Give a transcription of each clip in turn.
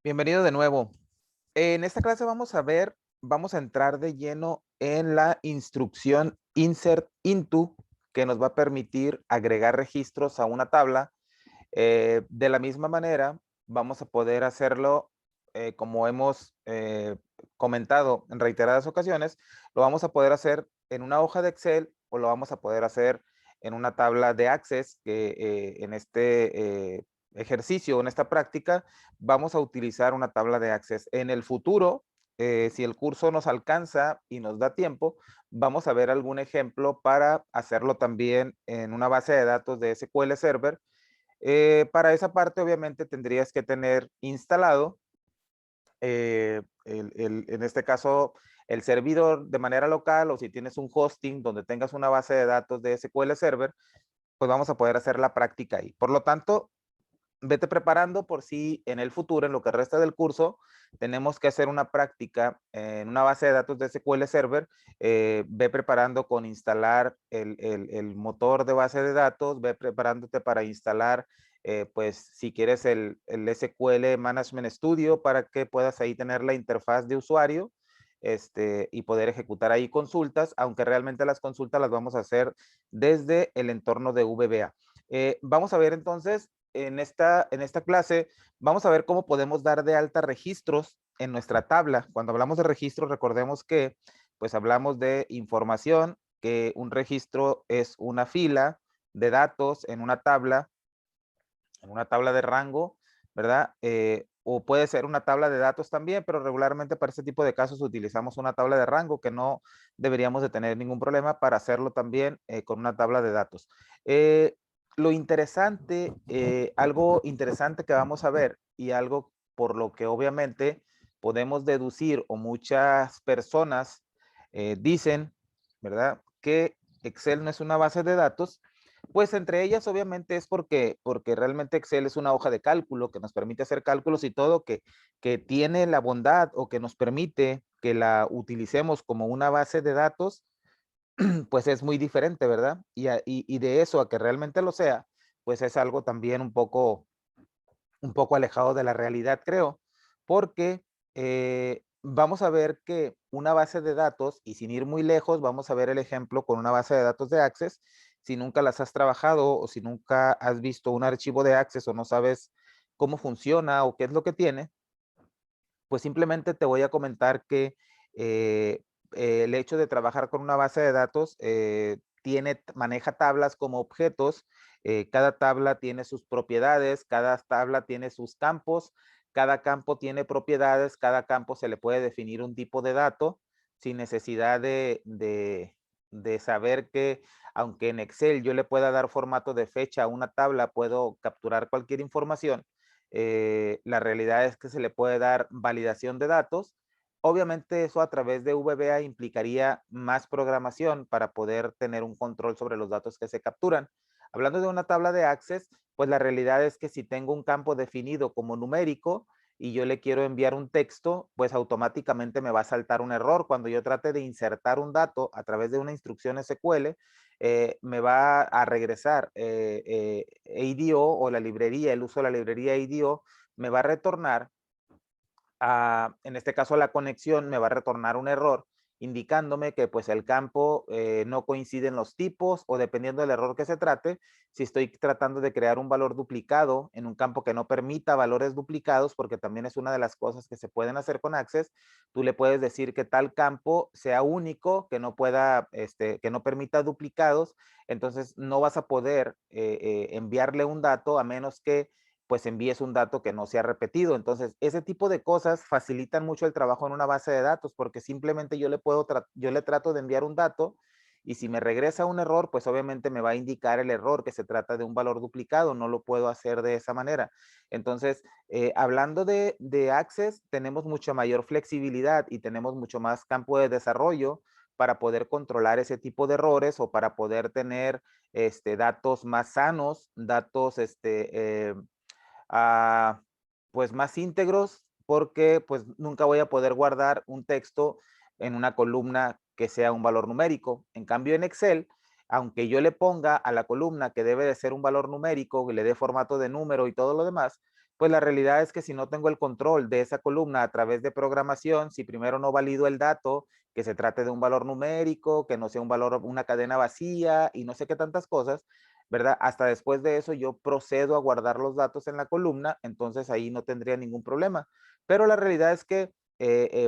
Bienvenido de nuevo. En esta clase vamos a entrar de lleno en la instrucción Insert Into, que nos va a permitir agregar registros a una tabla. De la misma manera, vamos a poder hacerlo como hemos comentado en reiteradas ocasiones, lo vamos a poder hacer en una hoja de Excel o lo vamos a poder hacer en una tabla de Access, que en este ejercicio, en esta práctica, vamos a utilizar una tabla de Access. En el futuro, si el curso nos alcanza y nos da tiempo, vamos a ver algún ejemplo para hacerlo también en una base de datos de SQL Server. Para esa parte, obviamente, tendrías que tener instalado, en este caso, el servidor de manera local, o si tienes un hosting donde tengas una base de datos de SQL Server, pues vamos a poder hacer la práctica ahí. Por lo tanto, vete preparando por si en el futuro, en lo que resta del curso, tenemos que hacer una práctica en una base de datos de SQL Server. Ve preparando con instalar el motor de base de datos, ve preparándote para instalar, pues si quieres el SQL Management Studio para que puedas ahí tener la interfaz de usuario y poder ejecutar ahí consultas, aunque realmente las consultas las vamos a hacer desde el entorno de VBA. Vamos a ver entonces en esta clase, vamos a ver cómo podemos dar de alta registros en nuestra tabla. Cuando hablamos de registros, recordemos que pues hablamos de información, que un registro es una fila de datos en una tabla de rango, ¿verdad? O puede ser una tabla de datos también, pero regularmente para este tipo de casos utilizamos una tabla de rango que no deberíamos de tener ningún problema para hacerlo también con una tabla de datos. Eh, lo interesante, algo interesante que vamos a ver y algo por lo que obviamente podemos deducir o muchas personas dicen, ¿verdad? Que Excel no es una base de datos, pues entre ellas obviamente es porque realmente Excel es una hoja de cálculo que nos permite hacer cálculos y todo, que tiene la bondad o que nos permite que la utilicemos como una base de datos, pues es muy diferente, ¿verdad? Y de eso a que realmente lo sea, pues es algo también un poco alejado de la realidad, creo, porque vamos a ver que una base de datos, y sin ir muy lejos, vamos a ver el ejemplo con una base de datos de Access. Si nunca las has trabajado o si nunca has visto un archivo de Access o no sabes cómo funciona o qué es lo que tiene, pues simplemente te voy a comentar que eh, el hecho de trabajar con una base de datos maneja tablas como objetos. Cada tabla tiene sus propiedades, cada tabla tiene sus campos, cada campo tiene propiedades, cada campo se le puede definir un tipo de dato sin necesidad de saber que, aunque en Excel yo le pueda dar formato de fecha a una tabla, puedo capturar cualquier información. La realidad es que se le puede dar validación de datos. Obviamente eso a través de VBA implicaría más programación para poder tener un control sobre los datos que se capturan. Hablando de una tabla de Access, pues la realidad es que si tengo un campo definido como numérico y yo le quiero enviar un texto, pues automáticamente me va a saltar un error. Cuando yo trate de insertar un dato a través de una instrucción SQL, me va a regresar ADO o la librería, el uso de la librería ADO, me va a retornar, en este caso la conexión, me va a retornar un error indicándome que pues el campo no coincide en los tipos o dependiendo del error que se trate, si estoy tratando de crear un valor duplicado en un campo que no permita valores duplicados, porque también es una de las cosas que se pueden hacer con Access, tú le puedes decir que tal campo sea único, que no pueda, que no permita duplicados, entonces no vas a poder enviarle un dato a menos que pues envíes un dato que no sea repetido. Entonces, ese tipo de cosas facilitan mucho el trabajo en una base de datos porque simplemente yo le trato de enviar un dato y si me regresa un error, pues obviamente me va a indicar el error que se trata de un valor duplicado, no lo puedo hacer de esa manera. Entonces, hablando de Access, tenemos mucha mayor flexibilidad y tenemos mucho más campo de desarrollo para poder controlar ese tipo de errores o para poder tener datos más sanos, datos ah, pues más íntegros porque pues nunca voy a poder guardar un texto en una columna que sea un valor numérico. En cambio en Excel, aunque yo le ponga a la columna que debe de ser un valor numérico, que le dé formato de número y todo lo demás, pues la realidad es que si no tengo el control de esa columna a través de programación, si primero no valido el dato, que se trate de un valor numérico, que no sea un valor, una cadena vacía y no sé qué tantas cosas, ¿verdad? Hasta después de eso yo procedo a guardar los datos en la columna, entonces ahí no tendría ningún problema. Pero la realidad es que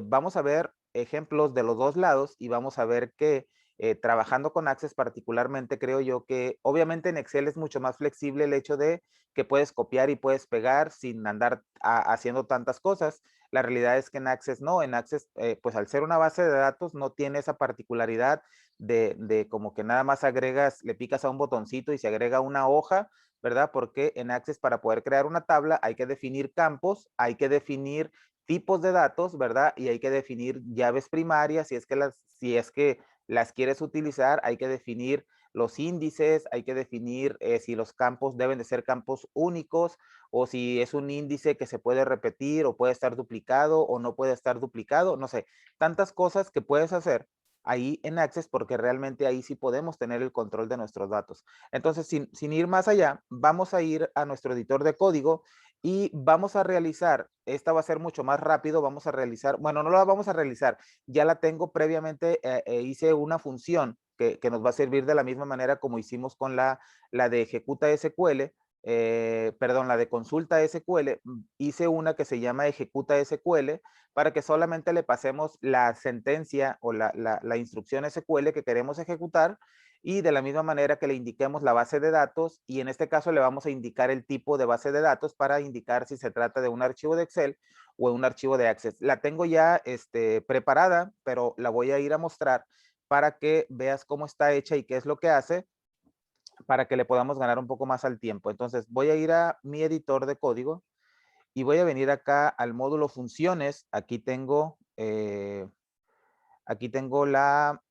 vamos a ver ejemplos de los dos lados y vamos a ver que trabajando con Access particularmente, creo yo que obviamente en Excel es mucho más flexible el hecho de que puedes copiar y puedes pegar sin andar haciendo tantas cosas. La realidad es que en Access no, en Access pues al ser una base de datos no tiene esa particularidad de como que nada más agregas, le picas a un botoncito y se agrega una hoja, ¿verdad? Porque en Access para poder crear una tabla hay que definir campos, hay que definir tipos de datos, ¿verdad? Y hay que definir llaves primarias, si es que las quieres utilizar, hay que definir los índices, hay que definir si los campos deben de ser campos únicos o si es un índice que se puede repetir o puede estar duplicado o no puede estar duplicado, no sé, tantas cosas que puedes hacer ahí en Access porque realmente ahí sí podemos tener el control de nuestros datos. Entonces, sin ir más allá, vamos a ir a nuestro editor de código y vamos a realizar, esta va a ser mucho más rápido, vamos a realizar, bueno, no la vamos a realizar, ya la tengo previamente, hice una función que nos va a servir de la misma manera como hicimos con la de ejecuta SQL, perdón, la de consulta SQL, hice una que se llama ejecuta SQL para que solamente le pasemos la sentencia o la instrucción SQL que queremos ejecutar y de la misma manera que le indiquemos la base de datos y en este caso le vamos a indicar el tipo de base de datos para indicar si se trata de un archivo de Excel o un archivo de Access. La tengo ya preparada, pero la voy a ir a mostrar para que veas cómo está hecha y qué es lo que hace para que le podamos ganar un poco más al tiempo. Entonces voy a ir a mi editor de código y voy a venir acá al módulo funciones. Aquí tengo la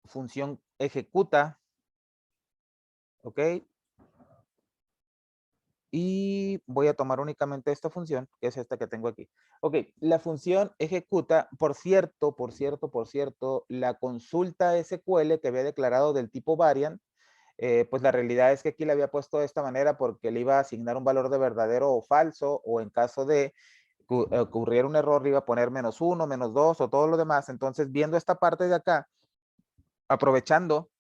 función ejecuta, ¿ok? Y voy a tomar únicamente esta función, que es esta que tengo aquí. Ok, la función ejecuta, por cierto, la consulta SQL que había declarado del tipo variant, pues la realidad es que aquí le había puesto de esta manera porque le iba a asignar un valor de verdadero o falso, o en caso de que ocurriera un error le iba a poner -1, -2 o todo lo demás. Entonces, viendo esta parte de acá, aprovechando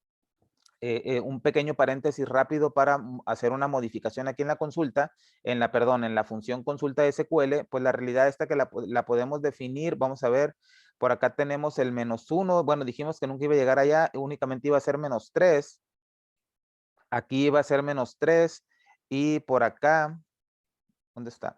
un pequeño paréntesis rápido para hacer una modificación aquí en la consulta, en la función consulta SQL, pues la realidad está que la podemos definir, vamos a ver, por acá tenemos el -1, bueno, dijimos que nunca iba a llegar allá, únicamente iba a ser -3, aquí iba a ser -3 y por acá, ¿dónde está?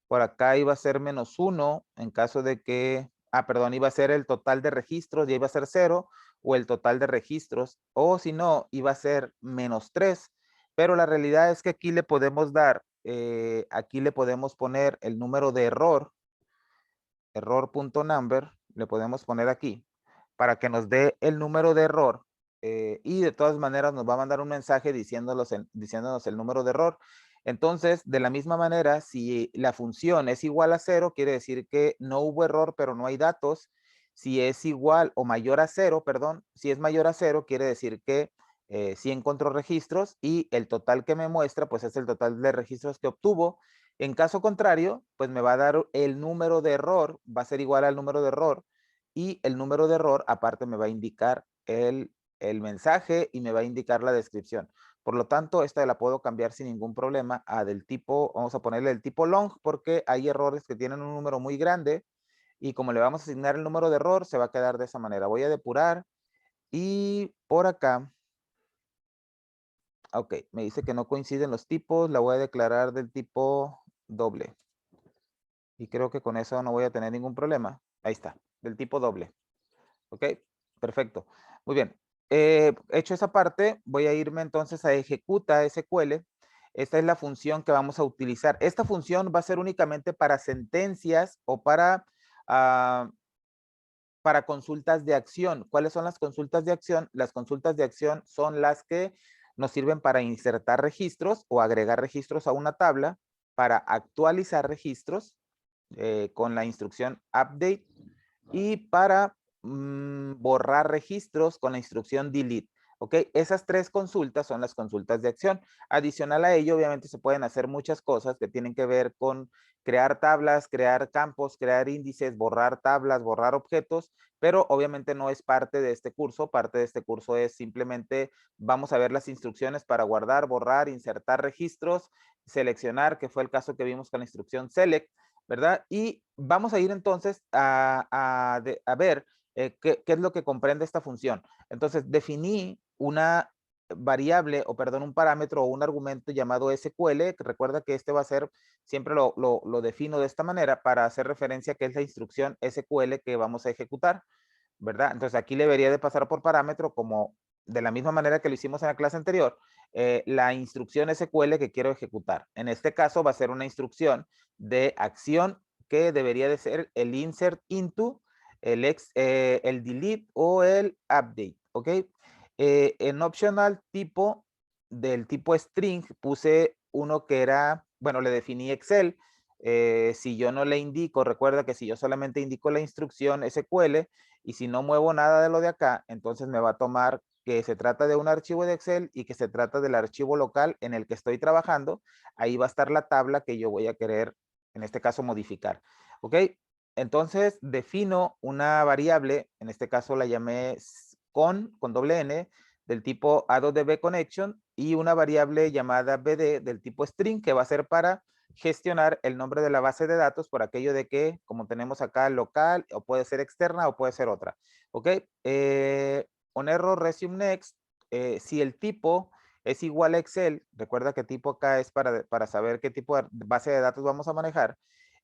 Por acá iba a ser -1 en caso de que, perdón, iba a ser el total de registros, ya iba a ser 0 o el total de registros, o si no, iba a ser -3, pero la realidad es que aquí le podemos dar, aquí le podemos poner el número de error, error.number, le podemos poner aquí, para que nos dé el número de error, y de todas maneras nos va a mandar un mensaje diciéndonos el número de error. Entonces, de la misma manera, si la función es igual a 0, quiere decir que no hubo error, pero no hay datos. Si es igual o mayor a 0, perdón, si es mayor a 0, quiere decir que sí encontró registros y el total que me muestra, pues es el total de registros que obtuvo. En caso contrario, pues me va a dar el número de error, va a ser igual al número de error y el número de error aparte me va a indicar el mensaje y me va a indicar la descripción. Por lo tanto, esta la puedo cambiar sin ningún problema a del tipo, vamos a ponerle el tipo long porque hay errores que tienen un número muy grande y como le vamos a asignar el número de error, se va a quedar de esa manera. Voy a depurar y por acá, ok, me dice que no coinciden los tipos, la voy a declarar del tipo doble. Y creo que con eso no voy a tener ningún problema. Ahí está, del tipo doble. ¿Ok? Perfecto. Muy bien. Hecho esa parte, voy a irme entonces a ejecuta SQL. Esta es la función que vamos a utilizar. Esta función va a ser únicamente para sentencias o ah, para consultas de acción. ¿Cuáles son las consultas de acción? Las consultas de acción son las que nos sirven para insertar registros o agregar registros a una tabla, para actualizar registros con la instrucción update y para borrar registros con la instrucción delete. ¿Ok? Esas tres consultas son las consultas de acción. Adicional a ello, obviamente se pueden hacer muchas cosas que tienen que ver con crear tablas, crear campos, crear índices, borrar tablas, borrar objetos, pero obviamente no es parte de este curso. Parte de este curso es simplemente vamos a ver las instrucciones para guardar, borrar, insertar registros, seleccionar, que fue el caso que vimos con la instrucción select, ¿verdad? Y vamos a ir entonces a ver qué es lo que comprende esta función. Entonces, definí una variable, o perdón, un parámetro o un argumento llamado SQL, que recuerda que este va a ser, siempre lo defino de esta manera para hacer referencia a que es la instrucción SQL que vamos a ejecutar, ¿verdad? Entonces aquí le debería de pasar por parámetro como de la misma manera que lo hicimos en la clase anterior, la instrucción SQL que quiero ejecutar. En este caso va a ser una instrucción de acción que debería de ser el insert into, el delete o el update, ¿ok? En optional tipo, del tipo string, puse uno que era, bueno, le definí Excel. Si yo no le indico, recuerda que si yo solamente indico la instrucción SQL y si no muevo nada de lo de acá, entonces me va a tomar que se trata de un archivo de Excel y que se trata del archivo local en el que estoy trabajando. Ahí va a estar la tabla que yo voy a querer, en este caso, modificar. ¿Ok? Entonces defino una variable, en este caso la llamé con doble N, del tipo addDB connection, y una variable llamada bd del tipo string, que va a ser para gestionar el nombre de la base de datos por aquello de que, como tenemos acá local, o puede ser externa o puede ser otra. ¿Ok? On error resume next, si el tipo es igual a Excel, recuerda que tipo acá es para saber qué tipo de base de datos vamos a manejar.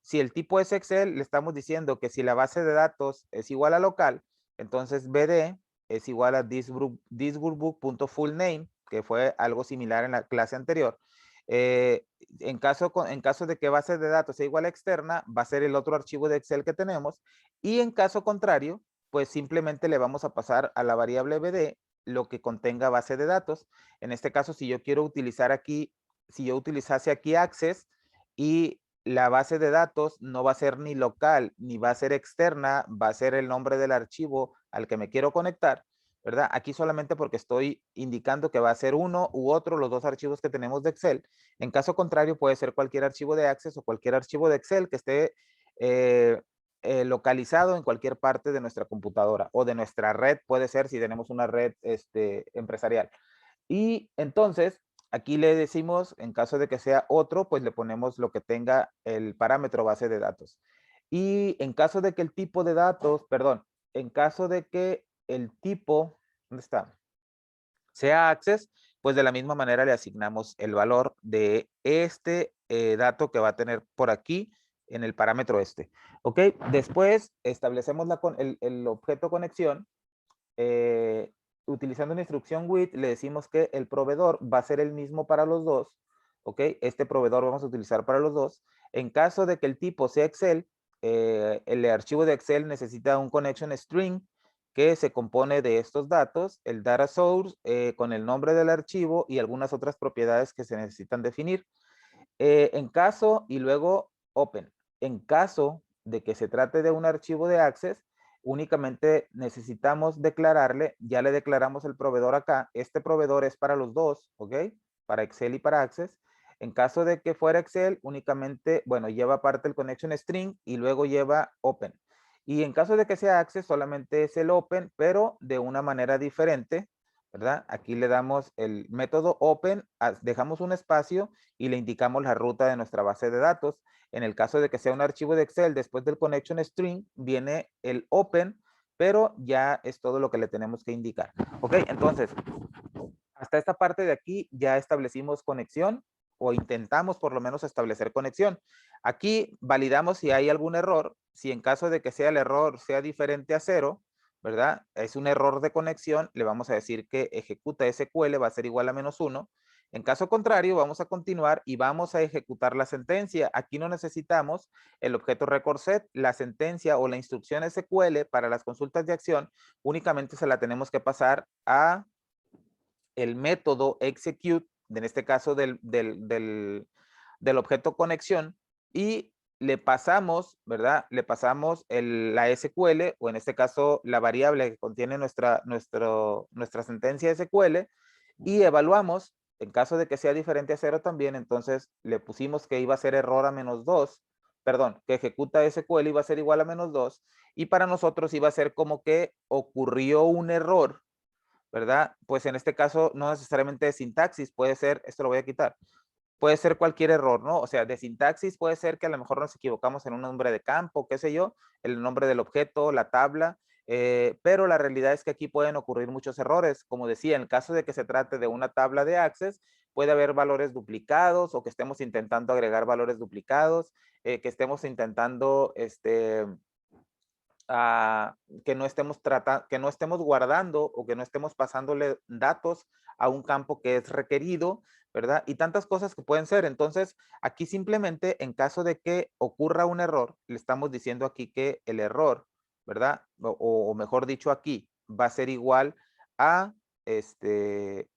Si el tipo es Excel, le estamos diciendo que si la base de datos es igual a local, entonces bd es igual a thisworkbook.fullname, que fue algo similar en la clase anterior. En caso de que base de datos sea igual a externa, va a ser el otro archivo de Excel que tenemos. Y en caso contrario, pues simplemente le vamos a pasar a la variable bd lo que contenga base de datos. En este caso, si yo quiero utilizar aquí, si yo utilizase aquí access y la base de datos no va a ser ni local ni va a ser externa, va a ser el nombre del archivo al que me quiero conectar, ¿verdad? Aquí solamente porque estoy indicando que va a ser uno u otro, los dos archivos que tenemos de Excel. En caso contrario, puede ser cualquier archivo de Access o cualquier archivo de Excel que esté localizado en cualquier parte de nuestra computadora o de nuestra red, puede ser si tenemos una red empresarial. Y entonces, aquí le decimos, en caso de que sea otro, pues le ponemos lo que tenga el parámetro base de datos. Y en caso de que el tipo de datos, perdón, en caso de que el tipo, ¿dónde está? Sea access, pues de la misma manera le asignamos el valor de este dato que va a tener por aquí en el parámetro este. ¿Ok? Después establecemos el objeto conexión. eh, Utilizando una instrucción with, le decimos que el proveedor va a ser el mismo para los dos, ¿ok? Este proveedor vamos a utilizar para los dos. En caso de que el tipo sea Excel, el archivo de Excel necesita un connection string que se compone de estos datos, el data source con el nombre del archivo y algunas otras propiedades que se necesitan definir. En caso, y luego open, en caso de que se trate de un archivo de Access, únicamente necesitamos declararle, ya le declaramos el proveedor acá, este proveedor es para los dos, ¿ok? Para Excel y para Access. En caso de que fuera Excel, únicamente, bueno, lleva aparte el connection string y luego lleva open. Y en caso de que sea Access, solamente es el open, pero de una manera diferente, ¿verdad? Aquí le damos el método open, dejamos un espacio y le indicamos la ruta de nuestra base de datos. En el caso de que sea un archivo de Excel, después del connection string viene el open, pero ya es todo lo que le tenemos que indicar. Ok, entonces, hasta esta parte de aquí ya establecimos conexión o intentamos por lo menos establecer conexión. Aquí validamos si hay algún error. Si en caso de que sea el error sea diferente a 0, ¿verdad? Es un error de conexión, le vamos a decir que ejecuta SQL va a ser igual a -1. En caso contrario, vamos a continuar y vamos a ejecutar la sentencia. Aquí no necesitamos el objeto record set, la sentencia o la instrucción SQL para las consultas de acción, únicamente se la tenemos que pasar a el método execute, en este caso del objeto conexión, y le pasamos, ¿verdad? Le pasamos la SQL, o en este caso la variable que contiene nuestra sentencia SQL, y evaluamos, en caso de que sea diferente a 0 también, entonces le pusimos que iba a ser error a -2, perdón, que ejecuta SQL iba a ser igual a -2, y para nosotros iba a ser como que ocurrió un error, ¿verdad? Pues en este caso no necesariamente de sintaxis, puede ser, esto lo voy a quitar, puede ser cualquier error, ¿no? O sea, de sintaxis puede ser que a lo mejor nos equivocamos en un nombre de campo, qué sé yo, el nombre del objeto, la tabla, pero la realidad es que aquí pueden ocurrir muchos errores. Como decía, en el caso de que se trate de una tabla de Access, puede haber valores duplicados o que estemos intentando agregar valores duplicados, que estemos intentando, que no estemos que no estemos guardando o que no estemos pasándole datos a un campo que es requerido, ¿verdad? Y tantas cosas que pueden ser. Entonces, aquí simplemente en caso de que ocurra un error, le estamos diciendo aquí que el error, ¿verdad? O mejor dicho aquí, va a ser igual a este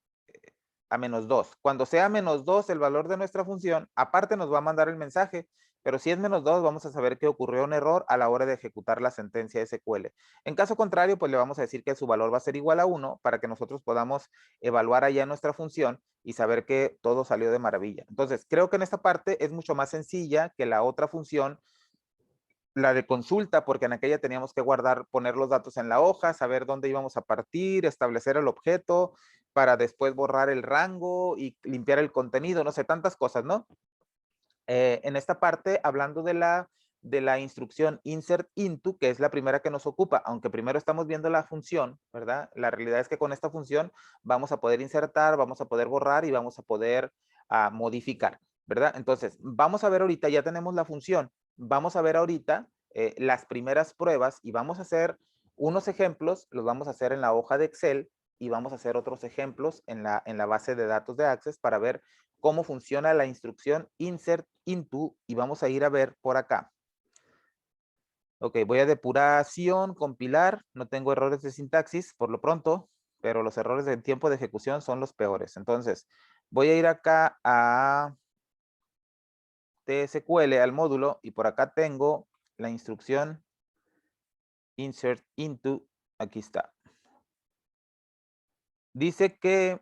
a -2. Cuando sea -2 el valor de nuestra función, aparte nos va a mandar el mensaje, pero si es -2, vamos a saber que ocurrió un error a la hora de ejecutar la sentencia SQL. En caso contrario, pues le vamos a decir que su valor va a ser igual a 1 para que nosotros podamos evaluar allá nuestra función y saber que todo salió de maravilla. Entonces, creo que en esta parte es mucho más sencilla que la otra función, la de consulta, porque en aquella teníamos que guardar, poner los datos en la hoja, saber dónde íbamos a partir, establecer el objeto, para después borrar el rango y limpiar el contenido, no sé, tantas cosas, ¿no? En esta parte, hablando de la instrucción insert into, que es la primera que nos ocupa, aunque primero estamos viendo la función, ¿verdad? La realidad es que con esta función vamos a poder insertar, vamos a poder borrar y vamos a poder modificar, ¿verdad? Entonces, vamos a ver ahorita, ya tenemos la función, vamos a ver ahorita las primeras pruebas y vamos a hacer unos ejemplos, los vamos a hacer en la hoja de Excel y vamos a hacer otros ejemplos en la base de datos de Access para ver cómo funciona la instrucción insert into y vamos a ir a ver por acá. Ok, voy a depuración, compilar, no tengo errores de sintaxis por lo pronto, pero los errores de tiempo de ejecución son los peores. Entonces, voy a ir acá a TSQL, al módulo, y por acá tengo la instrucción insert into, aquí está. Dice que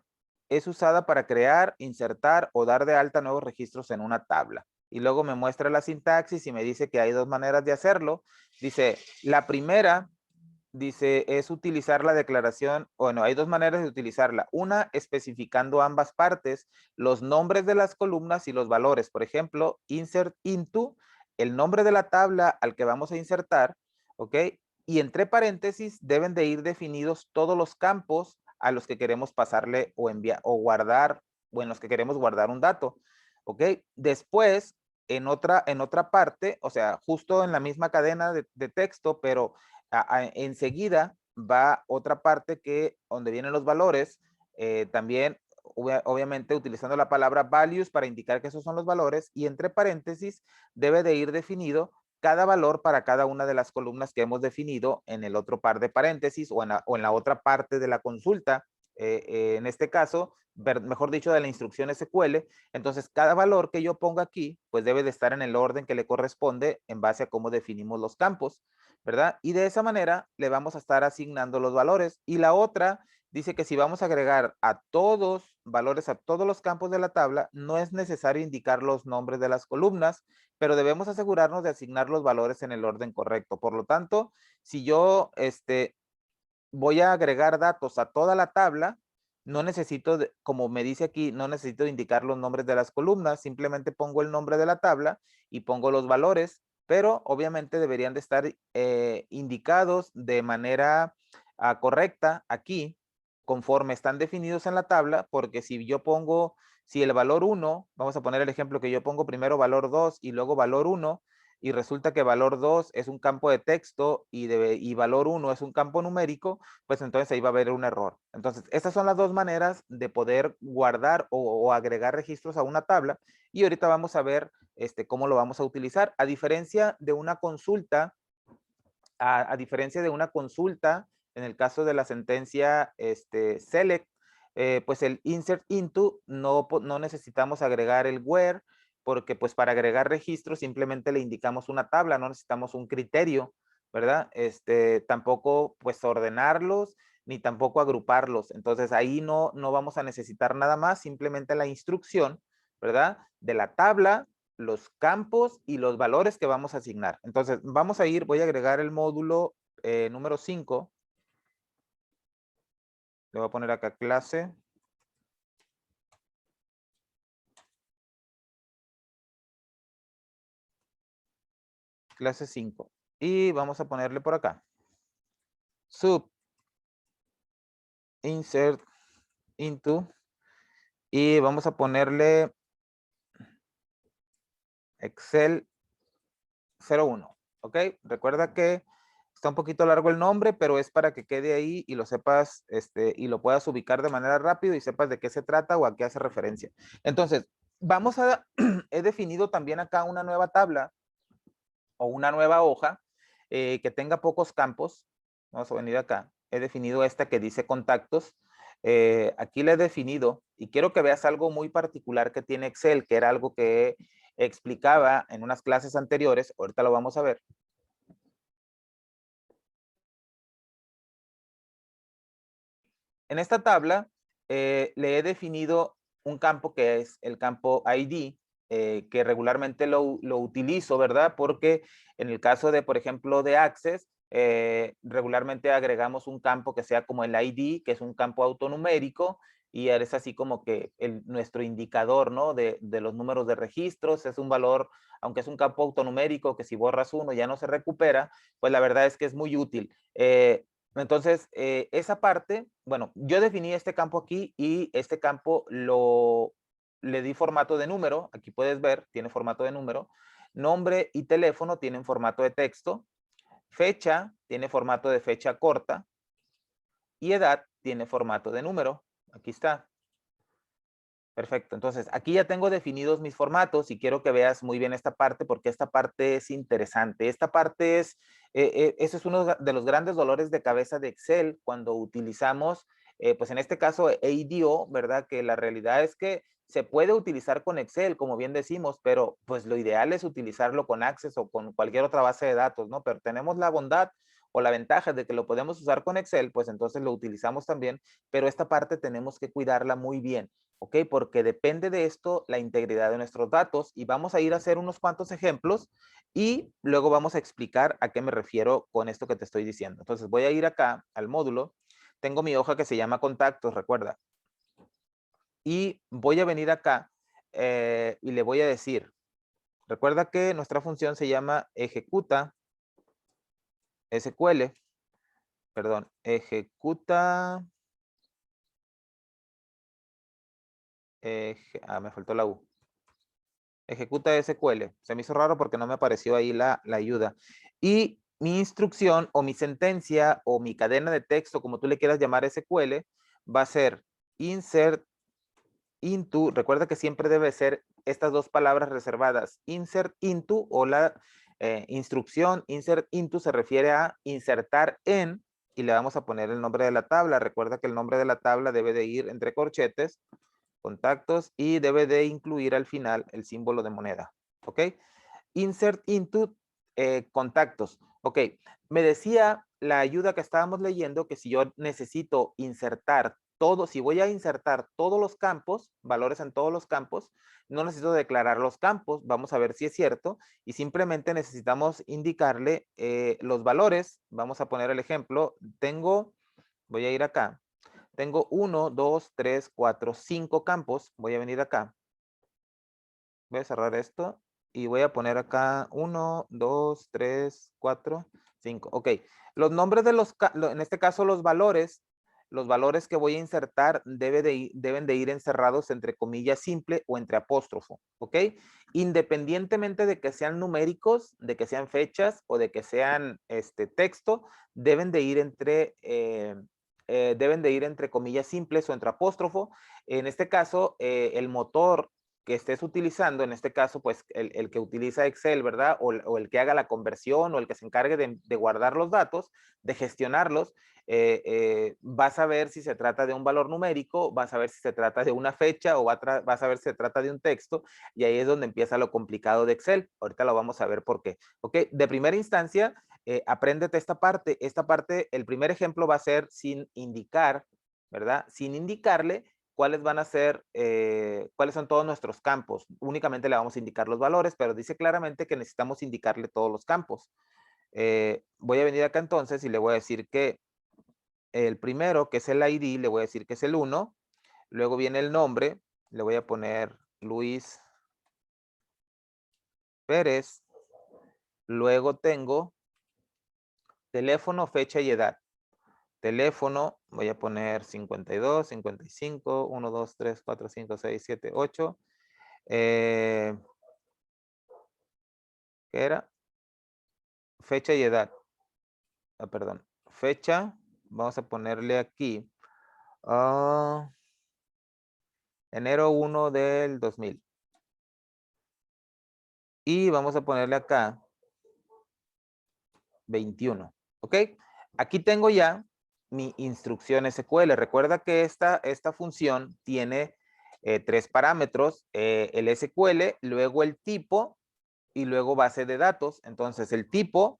es usada para crear, insertar o dar de alta nuevos registros en una tabla. Y luego me muestra la sintaxis y me dice que hay dos maneras de hacerlo. Dice, la primera, dice, es utilizar la declaración, bueno, hay dos maneras de utilizarla. Una, especificando ambas partes, los nombres de las columnas y los valores. Por ejemplo, insert into, el nombre de la tabla al que vamos a insertar, ¿ok? Y entre paréntesis deben de ir definidos todos los campos a los que queremos pasarle o enviar o guardar, o en los que queremos guardar un dato, ¿ok? Después, en otra parte, o sea, justo en la misma cadena de texto, pero enseguida va otra parte que donde vienen los valores, también obviamente utilizando la palabra values para indicar que esos son los valores, y entre paréntesis debe de ir definido cada valor para cada una de las columnas que hemos definido en el otro par de paréntesis o en la otra parte de la consulta, en este caso, mejor dicho, de la instrucción SQL. Entonces, cada valor que yo ponga aquí, pues debe de estar en el orden que le corresponde en base a cómo definimos los campos, ¿verdad? Y de esa manera le vamos a estar asignando los valores. Y la otra dice que si vamos a agregar a todos valores a todos los campos de la tabla, no es necesario indicar los nombres de las columnas, pero debemos asegurarnos de asignar los valores en el orden correcto. Por lo tanto, si yo voy a agregar datos a toda la tabla, no necesito, como me dice aquí, no necesito indicar los nombres de las columnas, simplemente pongo el nombre de la tabla y pongo los valores, pero obviamente deberían de estar indicados de manera correcta aquí, conforme están definidos en la tabla, porque si yo pongo, si el valor 1, vamos a poner el ejemplo que yo pongo primero valor 2 y luego valor 1, y resulta que valor 2 es un campo de texto y valor 1 es un campo numérico, pues entonces ahí va a haber un error. Entonces, estas son las dos maneras de poder guardar o agregar registros a una tabla, y ahorita vamos a ver cómo lo vamos a utilizar. A diferencia de una consulta, en el caso de la sentencia select, pues el insert into no necesitamos agregar el where, porque pues para agregar registros simplemente le indicamos una tabla, no necesitamos un criterio, ¿verdad? Tampoco pues ordenarlos, ni tampoco agruparlos. Entonces ahí no vamos a necesitar nada más, simplemente la instrucción, ¿verdad? De la tabla, los campos y los valores que vamos a asignar. Entonces vamos a ir, voy a agregar el módulo número 5. Le voy a poner acá clase. Clase 5. Y vamos a ponerle por acá. Sub, insert, into. Y vamos a ponerle Excel 01. ¿Ok? Recuerda que está un poquito largo el nombre, pero es para que quede ahí y lo sepas, y lo puedas ubicar de manera rápida y sepas de qué se trata o a qué hace referencia. Entonces, he definido también acá una nueva tabla o una nueva hoja que tenga pocos campos. Vamos a venir acá. He definido esta que dice contactos. Aquí le he definido y quiero que veas algo muy particular que tiene Excel, que era algo que explicaba en unas clases anteriores. Ahorita lo vamos a ver. En esta tabla le he definido un campo que es el campo ID, que regularmente lo utilizo, ¿verdad? Porque en el caso de, por ejemplo, de Access, regularmente agregamos un campo que sea como el ID, que es un campo autonumérico, y es así como que nuestro indicador, ¿no? De los números de registros, es un valor, aunque es un campo autonumérico, que si borras uno ya no se recupera, pues la verdad es que es muy útil. Entonces, esa parte, bueno, yo definí este campo aquí y este campo le di formato de número. Aquí puedes ver, tiene formato de número. Nombre y teléfono tienen formato de texto. Fecha tiene formato de fecha corta. Y edad tiene formato de número. Aquí está. Perfecto. Entonces, aquí ya tengo definidos mis formatos y quiero que veas muy bien esta parte porque esta parte es interesante. Esta parte ese es uno de los grandes dolores de cabeza de Excel cuando utilizamos, pues en este caso, ADO, ¿verdad? Que la realidad es que se puede utilizar con Excel, como bien decimos, pero pues lo ideal es utilizarlo con Access o con cualquier otra base de datos, ¿no? Pero tenemos la bondad o la ventaja de que lo podemos usar con Excel, pues entonces lo utilizamos también, pero esta parte tenemos que cuidarla muy bien. ¿Ok? Porque depende de esto la integridad de nuestros datos y vamos a ir a hacer unos cuantos ejemplos y luego vamos a explicar a qué me refiero con esto que te estoy diciendo. Entonces voy a ir acá al módulo, tengo mi hoja que se llama contactos, recuerda, y voy a venir acá y le voy a decir, recuerda que nuestra función se llama ejecuta SQL, perdón, ejecuta, me faltó la U. Ejecuta SQL. Se me hizo raro porque no me apareció ahí la ayuda. Y mi instrucción o mi sentencia o mi cadena de texto, como tú le quieras llamar SQL, va a ser insert into. Recuerda que siempre debe ser estas dos palabras reservadas. Insert into o la instrucción insert into se refiere a insertar en y le vamos a poner el nombre de la tabla. Recuerda que el nombre de la tabla debe de ir entre corchetes, contactos, y debe de incluir al final el símbolo de moneda. ¿Ok? Insert into contactos. Ok, me decía la ayuda que estábamos leyendo que si yo necesito insertar todo, si voy a insertar todos los campos, valores en todos los campos, no necesito declarar los campos, vamos a ver si es cierto, y simplemente necesitamos indicarle los valores. Vamos a poner el ejemplo, voy a ir acá, tengo 1, 2, 3, 4, 5 campos. Voy a venir acá. Voy a cerrar esto y voy a poner acá 1, 2, 3, 4, 5. Ok. Los nombres de en este caso los valores que voy a insertar deben de ir encerrados entre comillas simple o entre apóstrofo. Ok. Independientemente de que sean numéricos, de que sean fechas o de que sean texto, deben de ir entre comillas simples o entre apóstrofo. En este caso, el motor que estés utilizando, en este caso, pues el que utiliza Excel, ¿verdad? O el que haga la conversión o el que se encargue de guardar los datos, de gestionarlos, vas a ver si se trata de un valor numérico, vas a ver si se trata de una fecha o vas a ver si se trata de un texto, y ahí es donde empieza lo complicado de Excel. Ahorita lo vamos a ver por qué. ¿Ok? De primera instancia, apréndete esta parte. Esta parte, el primer ejemplo va a ser sin indicar, ¿verdad? Sin indicarle cuáles van a ser, cuáles son todos nuestros campos. Únicamente le vamos a indicar los valores, pero dice claramente que necesitamos indicarle todos los campos. Voy a venir acá entonces y le voy a decir que el primero, que es el ID, le voy a decir que es el 1. Luego viene el nombre, le voy a poner Luis Pérez. Luego tengo teléfono, fecha y edad. Teléfono, voy a poner 52, 55, 1, 2, 3, 4, 5, 6, 7, 8. ¿Qué era? Fecha y edad. Perdón. Fecha, vamos a ponerle aquí. Enero 1 del 2000. Y vamos a ponerle acá 21. ¿Ok? Aquí tengo ya mi instrucción SQL. Recuerda que esta función tiene 3 parámetros, el SQL, luego el tipo y luego base de datos. Entonces el tipo,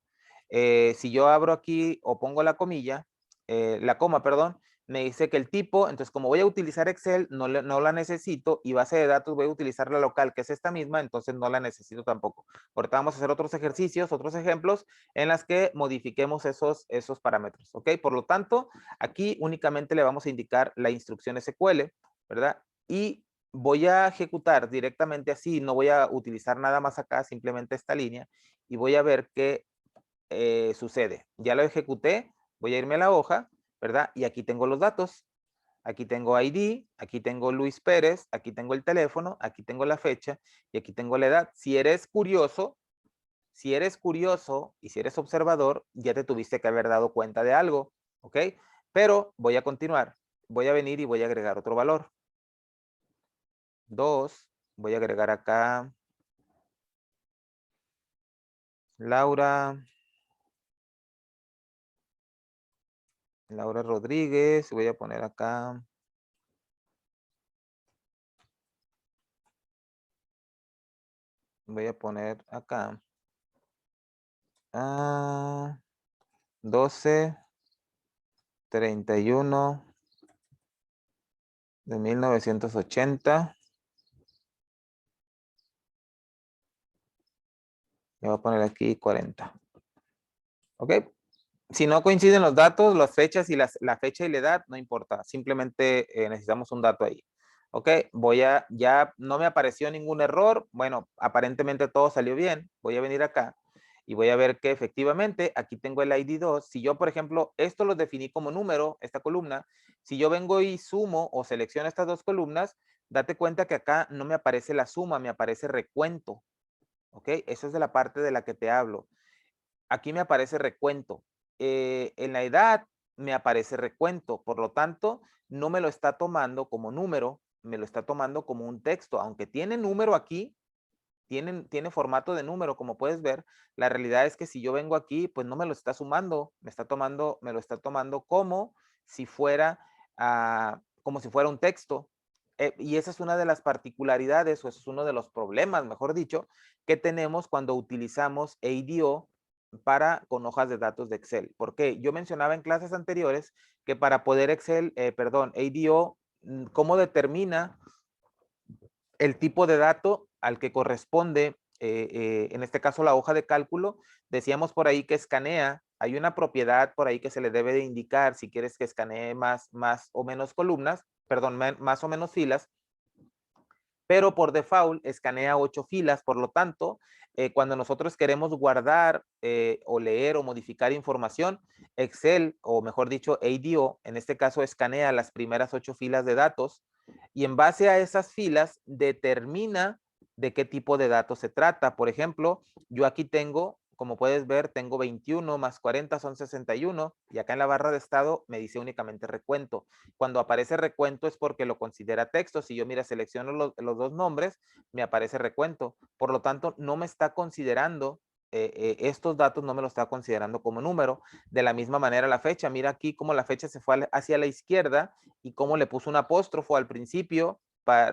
si yo abro aquí o pongo la comilla, la coma, perdón, me dice que el tipo, entonces como voy a utilizar Excel, no la necesito, y base de datos voy a utilizar la local, que es esta misma, entonces no la necesito tampoco. Ahorita vamos a hacer otros ejercicios, otros ejemplos, en las que modifiquemos esos parámetros, ¿ok? Por lo tanto, aquí únicamente le vamos a indicar la instrucción SQL, ¿verdad? Y voy a ejecutar directamente así, no voy a utilizar nada más acá, simplemente esta línea, y voy a ver qué sucede. Ya lo ejecuté, voy a irme a la hoja, ¿verdad? Y aquí tengo los datos. Aquí tengo ID, aquí tengo Luis Pérez, aquí tengo el teléfono, aquí tengo la fecha y aquí tengo la edad. Si eres curioso y si eres observador, ya te tuviste que haber dado cuenta de algo, ¿ok? Pero voy a continuar. Voy a venir y voy a agregar otro valor. 2, voy a agregar acá Laura Rodríguez, voy a poner acá voy a poner acá 12/31 de 1980. Le voy a poner aquí 40. ¿Ok? Si no coinciden los datos, las fechas y la fecha y la edad, no importa. Simplemente necesitamos un dato ahí. ¿Ok? Ya no me apareció ningún error. Bueno, aparentemente todo salió bien. Voy a venir acá y voy a ver que efectivamente aquí tengo el ID 2. Si yo, por ejemplo, esto lo definí como número, esta columna, si yo vengo y sumo o selecciono estas dos columnas, date cuenta que acá no me aparece la suma, me aparece recuento. ¿Ok? Esa es de la parte de la que te hablo. Aquí me aparece recuento. En la edad me aparece recuento, por lo tanto, no me lo está tomando como número, me lo está tomando como un texto. Aunque tiene número aquí, tiene formato de número, como puedes ver, la realidad es que si yo vengo aquí, pues no me lo está sumando, me lo está tomando como si fuera, como si fuera un texto. Y esa es una de las particularidades, o ese es uno de los problemas, mejor dicho, que tenemos cuando utilizamos ADO con hojas de datos de Excel. Porque yo mencionaba en clases anteriores que para poder ADO, ¿cómo determina el tipo de dato al que corresponde, en este caso la hoja de cálculo? Decíamos por ahí que escanea, hay una propiedad por ahí que se le debe de indicar si quieres que escanee más o menos columnas, perdón, más o menos filas, pero por default escanea 8 filas. Por lo tanto, cuando nosotros queremos guardar o leer o modificar información, Excel, o mejor dicho, ADO, en este caso escanea las primeras 8 filas de datos, y en base a esas filas determina de qué tipo de datos se trata. Por ejemplo, yo aquí tengo como puedes ver, tengo 21 más 40 son 61 y acá en la barra de estado me dice únicamente recuento. Cuando aparece recuento es porque lo considera texto. Si yo, mira, selecciono los dos nombres, me aparece recuento. Por lo tanto, no me está considerando, estos datos no me lo está considerando como número. De la misma manera la fecha, mira aquí cómo la fecha se fue hacia la izquierda y cómo le puso un apóstrofo al principio,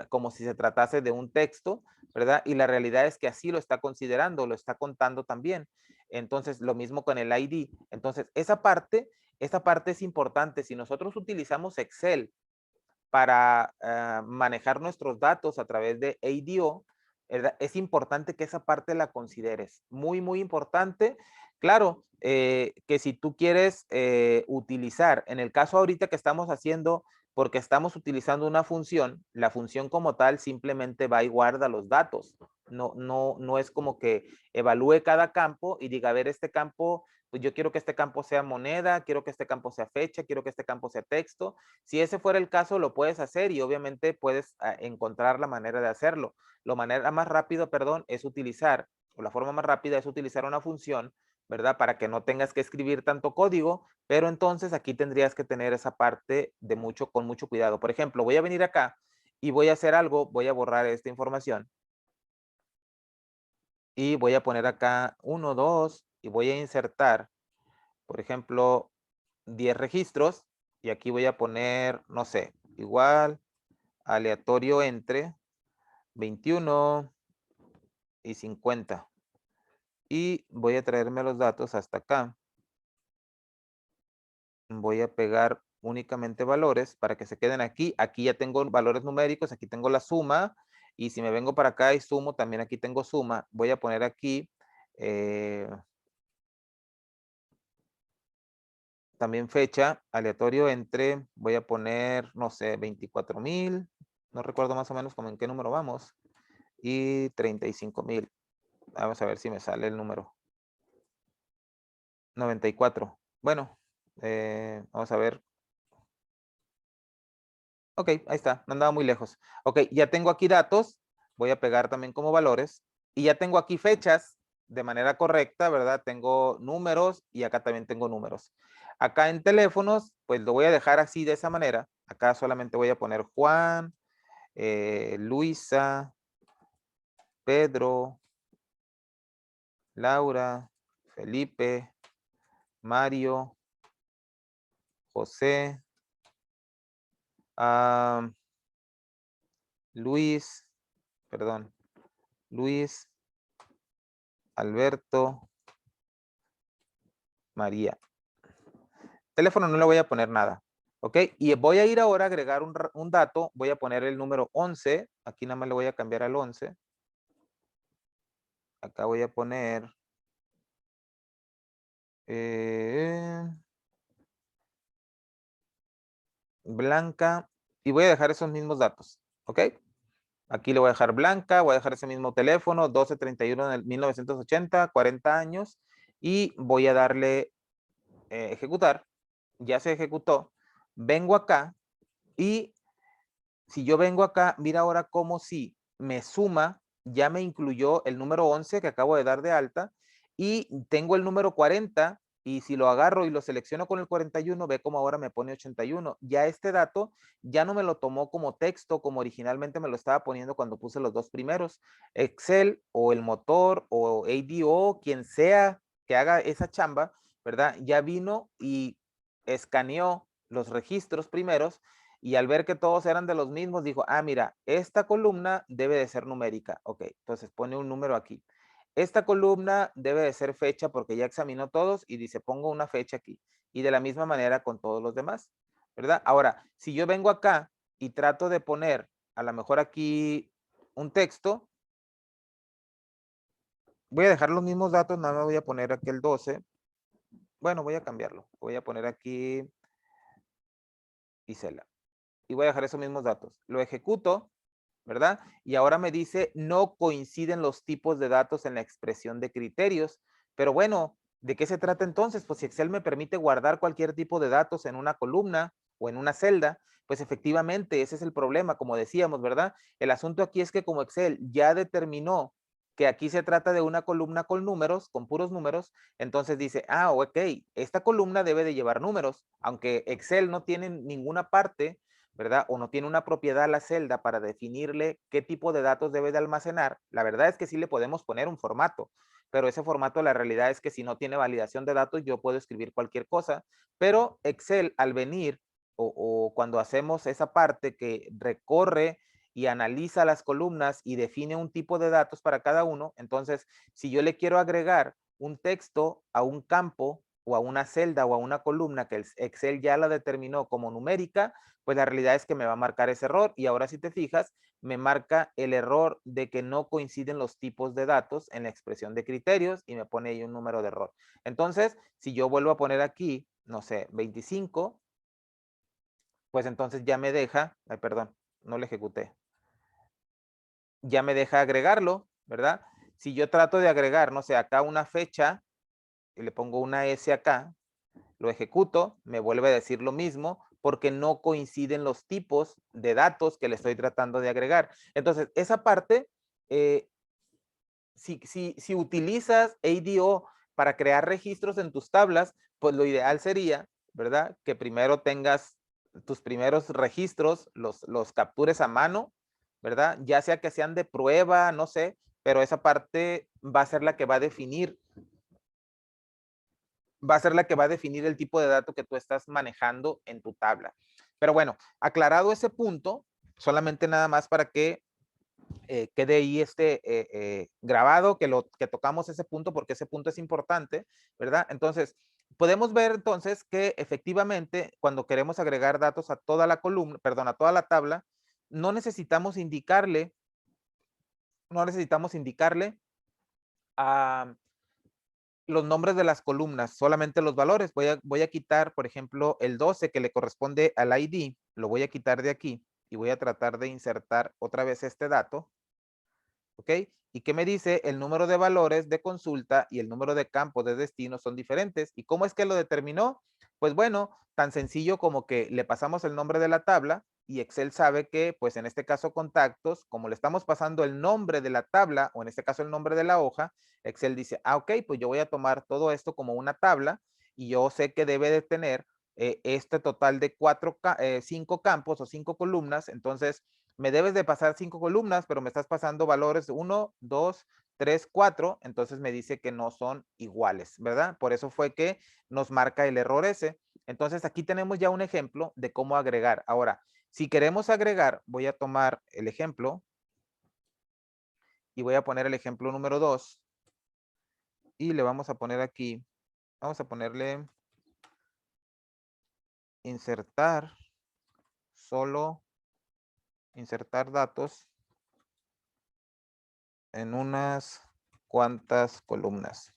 como si se tratase de un texto, ¿verdad? Y la realidad es que así lo está considerando, lo está contando también. Entonces, lo mismo con el ID. Entonces, esa parte es importante. Si nosotros utilizamos Excel para manejar nuestros datos a través de ADO, ¿verdad? Es importante que esa parte la consideres. Muy, muy importante. Claro, que si tú quieres utilizar, en el caso ahorita que estamos haciendo, porque estamos utilizando una función, la función como tal simplemente va y guarda los datos. No es como que evalúe cada campo y diga, a ver, este campo, pues yo quiero que este campo sea moneda, quiero que este campo sea fecha, quiero que este campo sea texto. Si ese fuera el caso, lo puedes hacer y obviamente puedes encontrar la manera de hacerlo. La manera más rápida, perdón, es utilizar, o la forma más rápida es utilizar una función, ¿verdad? Para que no tengas que escribir tanto código, pero entonces aquí tendrías que tener esa parte con mucho cuidado. Por ejemplo, voy a venir acá y voy a hacer algo, voy a borrar esta información y voy a poner acá 1, 2 y voy a insertar, por ejemplo, 10 registros y aquí voy a poner, no sé, igual, aleatorio entre 21 y 50. Y voy a traerme los datos hasta acá. Voy a pegar únicamente valores para que se queden aquí. Aquí ya tengo valores numéricos, aquí tengo la suma. Y si me vengo para acá y sumo, también aquí tengo suma. Voy a poner aquí también fecha, aleatorio entre, voy a poner, no sé, 24,000. No recuerdo más o menos como en qué número vamos. Y 35,000. Vamos a ver si me sale el número. 94. Bueno, vamos a ver. Ok, ahí está, no andaba muy lejos. Ok, ya tengo aquí datos, voy a pegar también como valores y ya tengo aquí fechas de manera correcta, ¿verdad? Tengo números y acá también tengo números. Acá en teléfonos, pues lo voy a dejar así de esa manera. Acá solamente voy a poner Juan, Luisa, Pedro, Laura, Felipe, Mario, José, Luis, perdón, Luis, Alberto, María. Teléfono no le voy a poner nada, ¿ok? Y voy a ir ahora a agregar un dato, voy a poner el número 11, aquí nada más le voy a cambiar al 11. Acá voy a poner Blanca y voy a dejar esos mismos datos, ¿ok? Aquí le voy a dejar Blanca, voy a dejar ese mismo teléfono, 1231 del 1980, 40 años, y voy a darle ejecutar. Ya se ejecutó. Vengo acá y si yo vengo acá, mira ahora cómo si me suma, ya me incluyó el número 11 que acabo de dar de alta y tengo el número 40 y si lo agarro y lo selecciono con el 41, ve cómo ahora me pone 81. Ya este dato ya no me lo tomó como texto como originalmente me lo estaba poniendo cuando puse los dos primeros. Excel o el motor o ADO, quien sea que haga esa chamba, ¿verdad? Ya vino y escaneó los registros primeros y al ver que todos eran de los mismos, dijo, ah, mira, esta columna debe de ser numérica. Ok, entonces pone un número aquí. Esta columna debe de ser fecha porque ya examinó todos y dice, pongo una fecha aquí. Y de la misma manera con todos los demás, ¿verdad? Ahora, si yo vengo acá y trato de poner a lo mejor aquí un texto, voy a dejar los mismos datos, nada más voy a poner aquí el 12. Bueno, voy a cambiarlo. Voy a poner aquí Isela. Y voy a dejar esos mismos datos. Lo ejecuto, ¿verdad? Y ahora me dice, no coinciden los tipos de datos en la expresión de criterios. Pero bueno, ¿de qué se trata entonces? Pues si Excel me permite guardar cualquier tipo de datos en una columna o en una celda, pues efectivamente ese es el problema, como decíamos, ¿verdad? El asunto aquí es que como Excel ya determinó que aquí se trata de una columna con números, con puros números, entonces dice, ah, ok, esta columna debe de llevar números, aunque Excel no tiene ninguna parte, ¿verdad? O no tiene una propiedad a la celda para definirle qué tipo de datos debe de almacenar. La verdad es que sí le podemos poner un formato, pero ese formato la realidad es que si no tiene validación de datos, yo puedo escribir cualquier cosa, pero Excel al venir o cuando hacemos esa parte que recorre y analiza las columnas y define un tipo de datos para cada uno, entonces si yo le quiero agregar un texto a un campo o a una celda o a una columna que el Excel ya la determinó como numérica, pues la realidad es que me va a marcar ese error y ahora si te fijas, me marca el error de que no coinciden los tipos de datos en la expresión de criterios y me pone ahí un número de error. Entonces, si yo vuelvo a poner aquí, no sé, 25, pues entonces ya me deja, ay, perdón, no lo ejecuté, ya me deja agregarlo, ¿verdad? Si yo trato de agregar, no sé, acá una fecha y le pongo una S acá, lo ejecuto, me vuelve a decir lo mismo porque no coinciden los tipos de datos que le estoy tratando de agregar. Entonces, esa parte, si utilizas ADO para crear registros en tus tablas, pues lo ideal sería, ¿verdad? Que primero tengas tus primeros registros, los captures a mano, ¿verdad? Ya sea que sean de prueba, no sé, pero esa parte va a ser la que va a definir el tipo de dato que tú estás manejando en tu tabla. Pero bueno, aclarado ese punto, solamente nada más para que quede ahí grabado, que tocamos ese punto porque ese punto es importante, ¿verdad? Entonces, podemos ver entonces que efectivamente cuando queremos agregar datos a toda la columna, perdón, a toda la tabla, no necesitamos indicarle a los nombres de las columnas, solamente los valores. Voy a quitar, por ejemplo, el 12 que le corresponde al ID, lo voy a quitar de aquí y voy a tratar de insertar otra vez este dato. ¿Ok? ¿Y qué me dice? El número de valores de consulta y el número de campos de destino son diferentes. ¿Y cómo es que lo determinó? Pues bueno, tan sencillo como que le pasamos el nombre de la tabla y Excel sabe que, pues en este caso contactos, como le estamos pasando el nombre de la tabla o en este caso el nombre de la hoja, Excel dice, ah, ok, pues yo voy a tomar todo esto como una tabla y yo sé que debe de tener este total de 5 campos o 5 columnas, entonces me debes de pasar 5 columnas, pero me estás pasando valores 1, 2, 3, 4, entonces me dice que no son iguales, ¿verdad? Por eso fue que nos marca el error ese. Entonces aquí tenemos ya un ejemplo de cómo agregar. Ahora, si queremos agregar, voy a tomar el ejemplo y voy a poner el ejemplo número 2 y le vamos a poner aquí, vamos a ponerle insertar, solo insertar datos en unas cuantas columnas.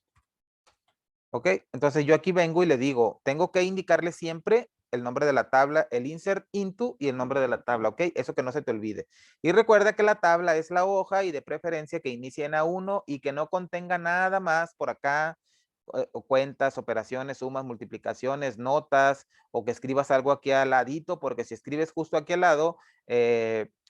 ¿Ok? Entonces yo aquí vengo y le digo, tengo que indicarle siempre el nombre de la tabla, el insert into y el nombre de la tabla, ¿ok? Eso que no se te olvide. Y recuerda que la tabla es la hoja y de preferencia que inicie en A1 y que no contenga nada más por acá, o cuentas, operaciones, sumas, multiplicaciones, notas, o que escribas algo aquí al ladito, porque si escribes justo aquí al lado,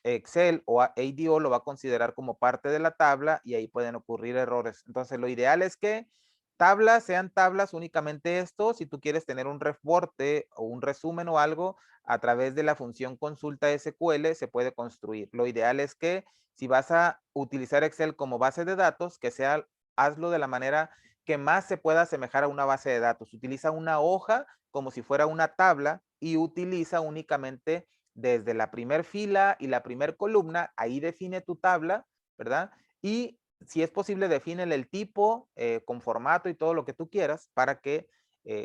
Excel o ADO lo va a considerar como parte de la tabla y ahí pueden ocurrir errores. Entonces lo ideal es que tablas sean tablas únicamente esto, si tú quieres tener un reporte o un resumen o algo, a través de la función consulta SQL se puede construir. Lo ideal es que si vas a utilizar Excel como base de datos, que sea, hazlo de la manera que más se pueda asemejar a una base de datos. Utiliza una hoja como si fuera una tabla y utiliza únicamente desde la primer fila y la primer columna, ahí define tu tabla, ¿verdad? Y si es posible, defínele el tipo con formato y todo lo que tú quieras para que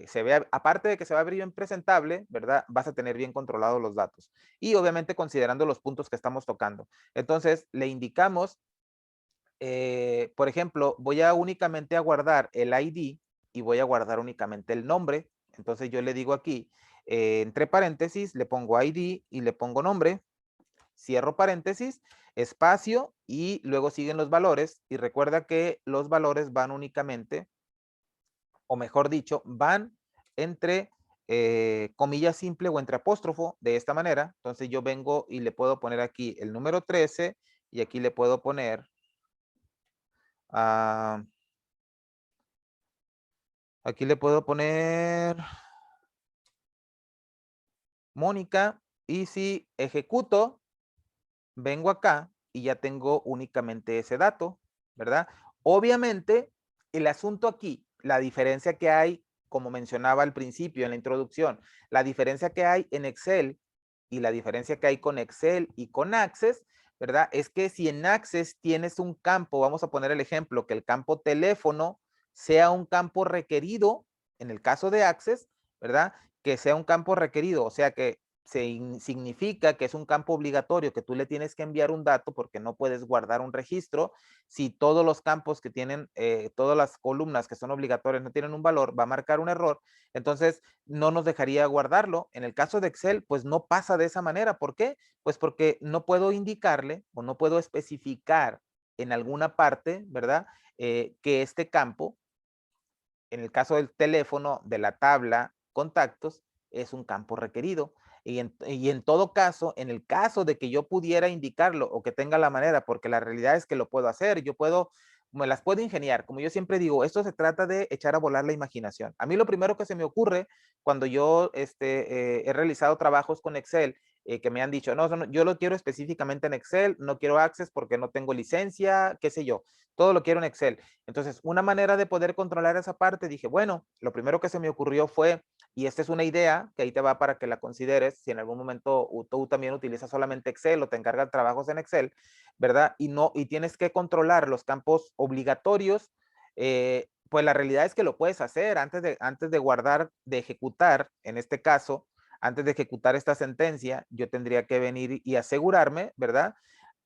se vea, aparte de que se va a ver bien presentable, ¿verdad? Vas a tener bien controlados los datos. Y obviamente considerando los puntos que estamos tocando. Entonces, le indicamos, por ejemplo, voy a únicamente a guardar el ID y voy a guardar únicamente el nombre. Entonces yo le digo aquí, entre paréntesis, le pongo ID y le pongo nombre, cierro paréntesis, espacio y luego siguen los valores. Y recuerda que los valores van únicamente, o mejor dicho, van entre comilla simple o entre apóstrofo de esta manera. Entonces yo vengo y le puedo poner aquí el número 13 y aquí le puedo poner Ah, aquí le puedo poner Mónica, y si ejecuto, vengo acá y ya tengo únicamente ese dato, ¿verdad? Obviamente, el asunto aquí, la diferencia que hay, como mencionaba al principio en la introducción, la diferencia que hay en Excel y la diferencia que hay con Excel y con Access, ¿verdad? Es que si en Access tienes un campo, vamos a poner el ejemplo, que el campo teléfono sea un campo requerido, en el caso de Access, ¿verdad? Que sea un campo requerido, o sea que significa que es un campo obligatorio, que tú le tienes que enviar un dato porque no puedes guardar un registro. Si todos los campos que tienen, todas las columnas que son obligatorias no tienen un valor, va a marcar un error, entonces no nos dejaría guardarlo. En el caso de Excel, pues no pasa de esa manera. ¿Por qué? Pues porque no puedo indicarle o no puedo especificar en alguna parte, ¿verdad? Que este campo, en el caso del teléfono, de la tabla contactos, es un campo requerido. Y en todo caso, en el caso de que yo pudiera indicarlo o que tenga la manera, porque la realidad es que lo puedo hacer, me las puedo ingeniar. Como yo siempre digo, esto se trata de echar a volar la imaginación. A mí lo primero que se me ocurre cuando yo he realizado trabajos con Excel, que me han dicho, no, yo lo quiero específicamente en Excel, no quiero Access porque no tengo licencia, qué sé yo, todo lo quiero en Excel. Entonces, una manera de poder controlar esa parte, dije, bueno, lo primero que se me ocurrió fue, y esta es una idea que ahí te va para que la consideres, si en algún momento tú también utilizas solamente Excel o te encargas trabajos en Excel, ¿verdad? Y tienes que controlar los campos obligatorios, pues la realidad es que lo puedes hacer antes de guardar, de ejecutar, en este caso, antes de ejecutar esta sentencia, yo tendría que venir y asegurarme, ¿verdad?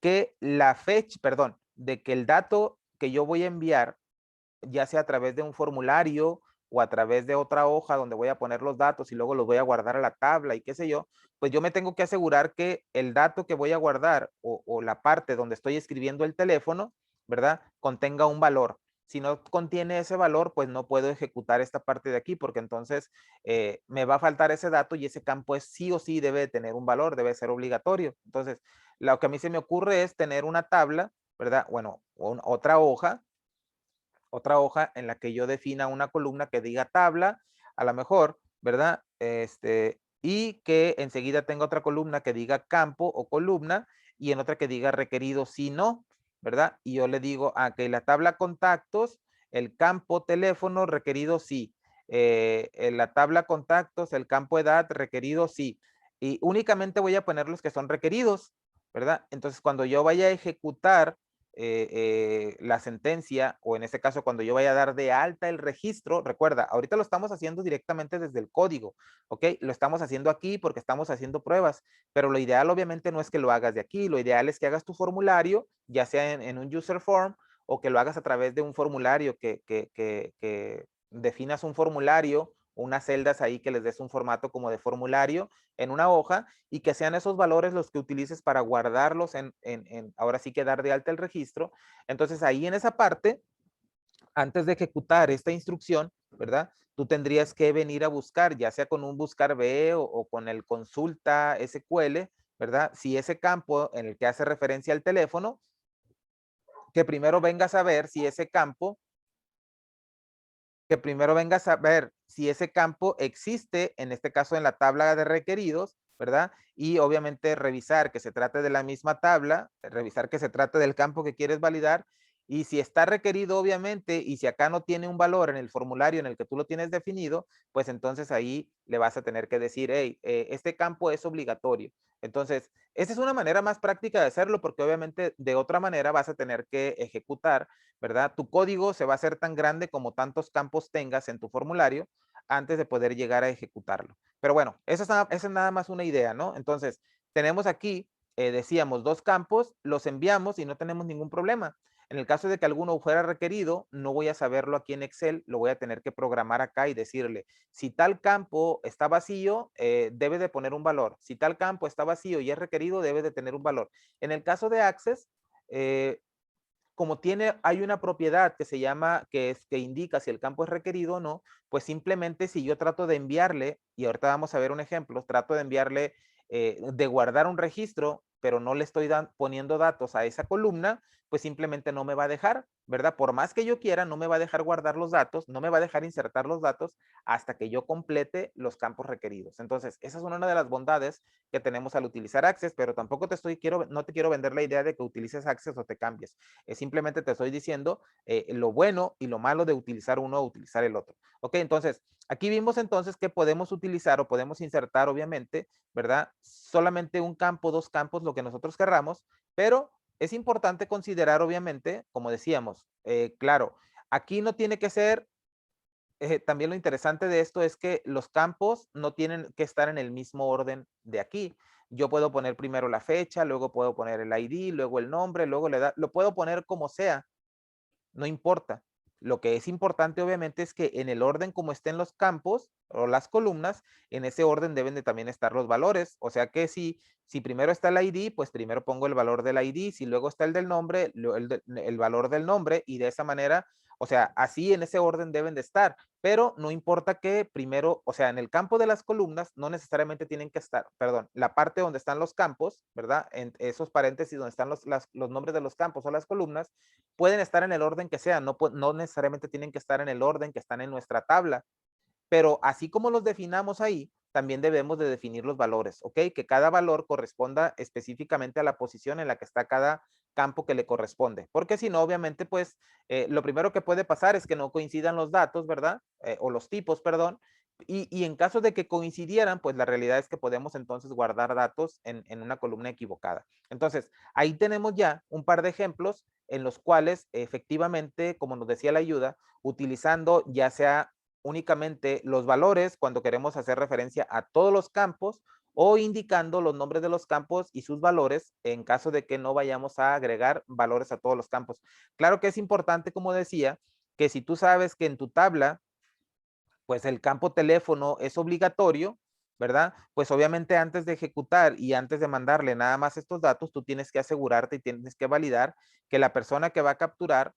Que la fecha, perdón, de que el dato que yo voy a enviar, ya sea a través de un formulario o a través de otra hoja donde voy a poner los datos y luego los voy a guardar a la tabla y qué sé yo, pues yo me tengo que asegurar que el dato que voy a guardar o la parte donde estoy escribiendo el teléfono, ¿verdad? Contenga un valor. Si no contiene ese valor, pues no puedo ejecutar esta parte de aquí porque entonces me va a faltar ese dato y ese campo es sí o sí debe tener un valor, debe ser obligatorio. Entonces, lo que a mí se me ocurre es tener una tabla, ¿verdad? Bueno, otra hoja en la que yo defina una columna que diga tabla, a lo mejor, ¿verdad? Y que enseguida tenga otra columna que diga campo o columna y en otra que diga requerido si no, ¿verdad? Y yo le digo a que la tabla contactos, el campo teléfono requerido sí, en la tabla contactos, el campo edad requerido sí. Y únicamente voy a poner los que son requeridos, ¿verdad? Entonces, cuando yo vaya a ejecutar la sentencia, o en este caso cuando yo vaya a dar de alta el registro, recuerda, ahorita lo estamos haciendo directamente desde el código, ¿ok? Lo estamos haciendo aquí porque estamos haciendo pruebas, pero lo ideal obviamente no es que lo hagas de aquí, lo ideal es que hagas tu formulario, ya sea en un user form o que lo hagas a través de un formulario, que definas un formulario, unas celdas ahí que les des un formato como de formulario en una hoja y que sean esos valores los que utilices para guardarlos ahora sí que dar de alta el registro. Entonces ahí en esa parte, antes de ejecutar esta instrucción, ¿verdad? Tú tendrías que venir a buscar, ya sea con un buscar B o con el consulta SQL, ¿verdad? Si ese campo en el que hace referencia al teléfono, que primero vengas a ver si ese campo si ese campo existe, en este caso en la tabla de requeridos, ¿verdad? Y obviamente revisar que se trate de la misma tabla, revisar que se trate del campo que quieres validar. Y si está requerido, obviamente, y si acá no tiene un valor en el formulario en el que tú lo tienes definido, pues entonces ahí le vas a tener que decir, hey, este campo es obligatorio. Entonces, esa es una manera más práctica de hacerlo porque obviamente de otra manera vas a tener que ejecutar, ¿verdad? Tu código se va a hacer tan grande como tantos campos tengas en tu formulario antes de poder llegar a ejecutarlo. Pero bueno, esa es nada más una idea, ¿no? Entonces, tenemos aquí, decíamos, dos campos, los enviamos y no tenemos ningún problema. En el caso de que alguno fuera requerido, no voy a saberlo aquí en Excel, lo voy a tener que programar acá y decirle, si tal campo está vacío, debe de poner un valor. Si tal campo está vacío y es requerido, debe de tener un valor. En el caso de Access, como hay una propiedad que se llama, que indica si el campo es requerido o no, pues simplemente si yo trato de enviarle, y ahorita vamos a ver un ejemplo, trato de enviarle, de guardar un registro, pero no le estoy poniendo datos a esa columna, pues simplemente no me va a dejar, ¿verdad? Por más que yo quiera, no me va a dejar guardar los datos, no me va a dejar insertar los datos hasta que yo complete los campos requeridos. Entonces, esa es una de las bondades que tenemos al utilizar Access, pero tampoco no te quiero vender la idea de que utilices Access o te cambies. Simplemente te estoy diciendo lo bueno y lo malo de utilizar uno o utilizar el otro. Ok, entonces, aquí vimos entonces que podemos utilizar o podemos insertar, obviamente, ¿verdad? Solamente un campo, dos campos, lo que nosotros querramos, pero es importante considerar, obviamente, como decíamos, claro, aquí no tiene que ser, también lo interesante de esto es que los campos no tienen que estar en el mismo orden de aquí. Yo puedo poner primero la fecha, luego puedo poner el ID, luego el nombre, luego la edad, lo puedo poner como sea, no importa. Lo que es importante, obviamente, es que en el orden como estén los campos o las columnas, en ese orden deben de también estar los valores. O sea que si primero está el ID, pues primero pongo el valor del ID. Si luego está el del nombre, el valor del nombre. Y de esa manera, o sea, así en ese orden deben de estar. Pero no importa que primero, o sea, en el campo de las columnas no necesariamente tienen que estar, perdón, la parte donde están los campos, ¿verdad? En esos paréntesis donde están los nombres de los campos o las columnas, pueden estar en el orden que sea, no necesariamente tienen que estar en el orden que están en nuestra tabla, pero así como los definamos ahí, también debemos de definir los valores, ¿ok? Que cada valor corresponda específicamente a la posición en la que está cada campo que le corresponde, porque si no, obviamente, pues lo primero que puede pasar es que no coincidan los datos, ¿verdad? O los tipos, perdón, y en caso de que coincidieran, pues la realidad es que podemos entonces guardar datos en una columna equivocada. Entonces, ahí tenemos ya un par de ejemplos en los cuales efectivamente, como nos decía la ayuda, utilizando ya sea únicamente los valores cuando queremos hacer referencia a todos los campos o indicando los nombres de los campos y sus valores en caso de que no vayamos a agregar valores a todos los campos. Claro que es importante, como decía, que si tú sabes que en tu tabla, pues el campo teléfono es obligatorio, ¿verdad? Pues obviamente antes de ejecutar y antes de mandarle nada más estos datos, tú tienes que asegurarte y tienes que validar que la persona que va a capturar,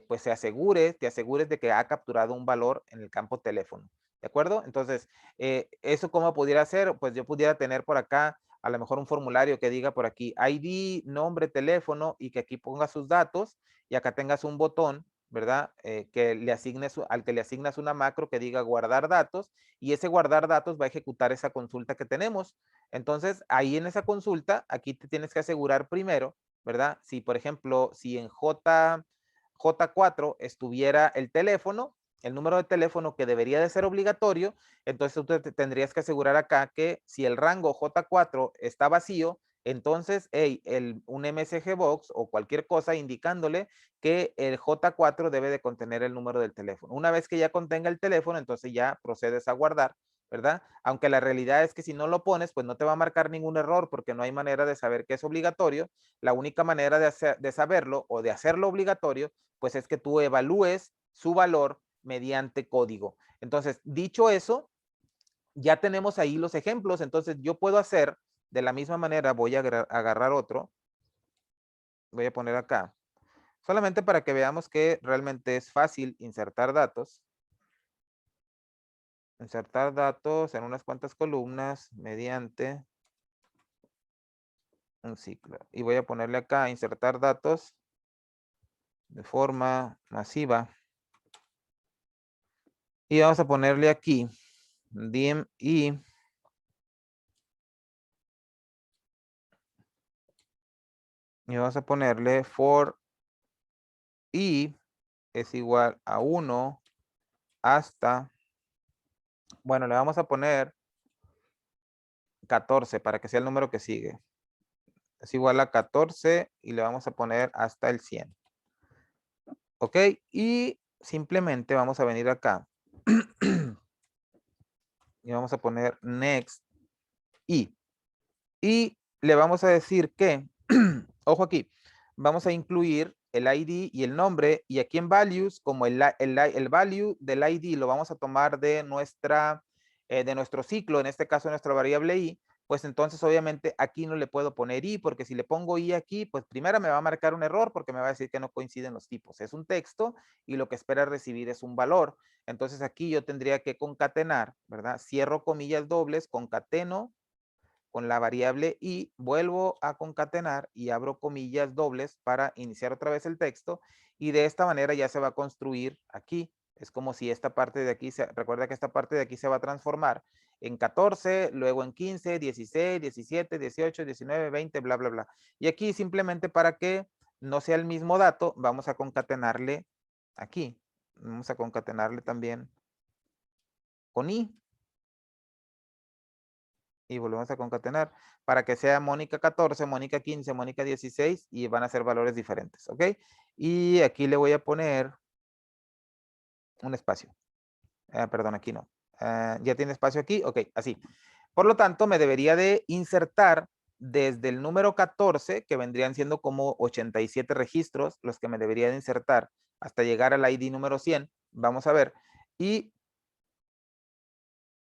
pues te asegures de que ha capturado un valor en el campo teléfono, ¿de acuerdo? Entonces, ¿eso cómo pudiera ser? Pues yo pudiera tener por acá a lo mejor un formulario que diga por aquí ID, nombre, teléfono y que aquí ponga sus datos y acá tengas un botón, ¿verdad? Que le asignes, al que le asignas una macro que diga guardar datos y ese guardar datos va a ejecutar esa consulta que tenemos. Entonces, ahí en esa consulta, aquí te tienes que asegurar primero, ¿verdad? Si, por ejemplo, si en J4 estuviera el teléfono, el número de teléfono que debería de ser obligatorio, entonces tú te tendrías que asegurar acá que si el rango J4 está vacío, entonces hey, un MSG Box o cualquier cosa indicándole que el J4 debe de contener el número del teléfono. Una vez que ya contenga el teléfono, entonces ya procedes a guardar, ¿verdad? Aunque la realidad es que si no lo pones, pues no te va a marcar ningún error porque no hay manera de saber que es obligatorio. La única manera de saberlo o de hacerlo obligatorio, pues es que tú evalúes su valor mediante código. Entonces, dicho eso, ya tenemos ahí los ejemplos. Entonces, yo puedo hacer de la misma manera, voy a agarrar otro, voy a poner acá. Solamente para que veamos que realmente es fácil insertar datos. Insertar datos en unas cuantas columnas mediante un ciclo. Y voy a ponerle acá insertar datos de forma masiva. Y vamos a ponerle aquí dim y vamos a ponerle for i es igual a 1 hasta, bueno, le vamos a poner 14 para que sea el número que sigue. Es igual a 14 y le vamos a poner hasta el 100. ¿Ok? Y simplemente vamos a venir acá y vamos a poner next y le vamos a decir que, ojo aquí, vamos a incluir el ID y el nombre y aquí en values, como el value del ID lo vamos a tomar de nuestro ciclo, en este caso nuestra variable i, pues entonces obviamente aquí no le puedo poner i, porque si le pongo i aquí, pues primero me va a marcar un error porque me va a decir que no coinciden los tipos. Es un texto y lo que espera recibir es un valor. Entonces aquí yo tendría que concatenar, ¿verdad? Cierro comillas dobles, concateno con la variable y vuelvo a concatenar y abro comillas dobles para iniciar otra vez el texto y de esta manera ya se va a construir aquí. Es como si esta parte de aquí, recuerda que esta parte de aquí se va a transformar en 14, luego en 15, 16, 17, 18, 19, 20, bla, bla, bla. Y aquí simplemente para que no sea el mismo dato, vamos a concatenarle aquí. Vamos a concatenarle también con i. Y volvemos a concatenar para que sea Mónica 14, Mónica 15, Mónica 16 y van a ser valores diferentes, ¿ok? Y aquí le voy a poner un espacio. Perdón, aquí no. ¿Ya tiene espacio aquí? Ok, así. Por lo tanto, me debería de insertar desde el número 14, que vendrían siendo como 87 registros, los que me debería de insertar hasta llegar al ID número 100. Vamos a ver. Y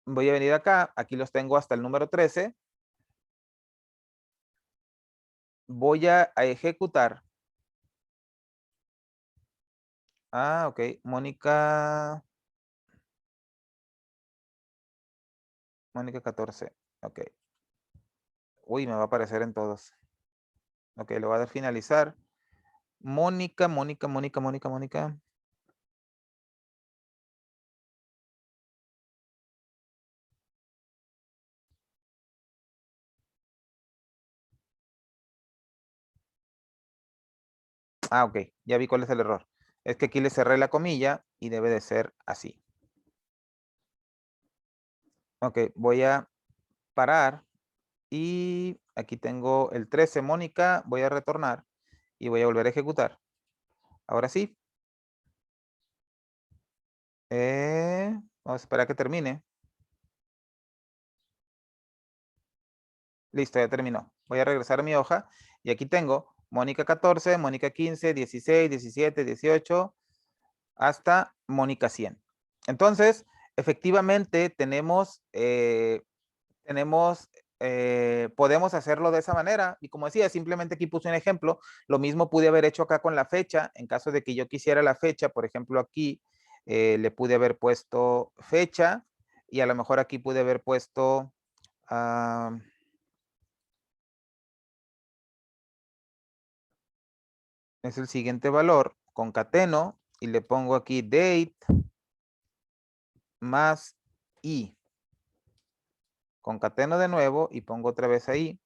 voy a venir acá. Aquí los tengo hasta el número 13. Voy a ejecutar. Ok. Mónica 14. Ok. Uy, me va a aparecer en todos. Ok, le voy a dar finalizar. Mónica. Ok, ya vi cuál es el error. Es que aquí le cerré la comilla y debe de ser así. Ok, voy a parar y aquí tengo el 13, Mónica. Voy a retornar y voy a volver a ejecutar. Ahora sí. Vamos a esperar a que termine. Listo, ya terminó. Voy a regresar a mi hoja y aquí tengo Mónica 14, Mónica 15, 16, 17, 18, hasta Mónica 100. Entonces, efectivamente podemos hacerlo de esa manera. Y como decía, simplemente aquí puse un ejemplo. Lo mismo pude haber hecho acá con la fecha. En caso de que yo quisiera la fecha, por ejemplo, aquí le pude haber puesto fecha y a lo mejor aquí pude haber puesto... es el siguiente valor, concateno y le pongo aquí date más i. Concateno de nuevo y pongo otra vez ahí.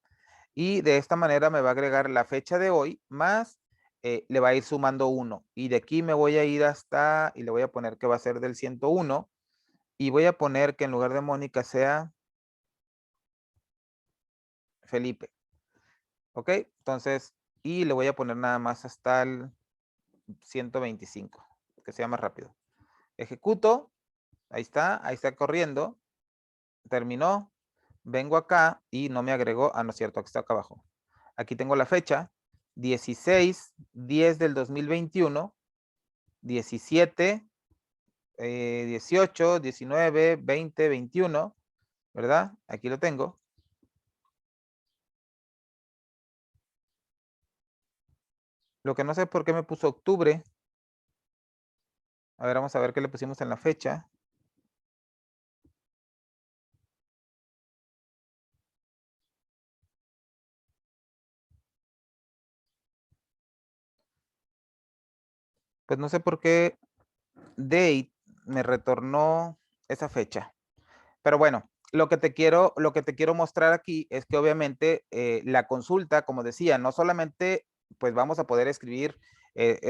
Y de esta manera me va a agregar la fecha de hoy más le va a ir sumando 1. Y de aquí me voy a ir hasta, y le voy a poner que va a ser del 101. Y voy a poner que en lugar de Mónica sea Felipe. ¿Ok? Entonces, y le voy a poner nada más hasta el 125, que sea más rápido. Ejecuto. Ahí está corriendo. Terminó. Vengo acá y no me agregó. No es cierto, aquí está acá abajo. Aquí tengo la fecha. 16/10 del 2021. 17, 18, 19, 20, 21. ¿Verdad? Aquí lo tengo. Lo que no sé por qué me puso octubre. A ver, vamos a ver qué le pusimos en la fecha. Pues no sé por qué date me retornó esa fecha. Pero bueno, lo que te quiero mostrar aquí es que obviamente la consulta, como decía, no solamente pues vamos a poder escribir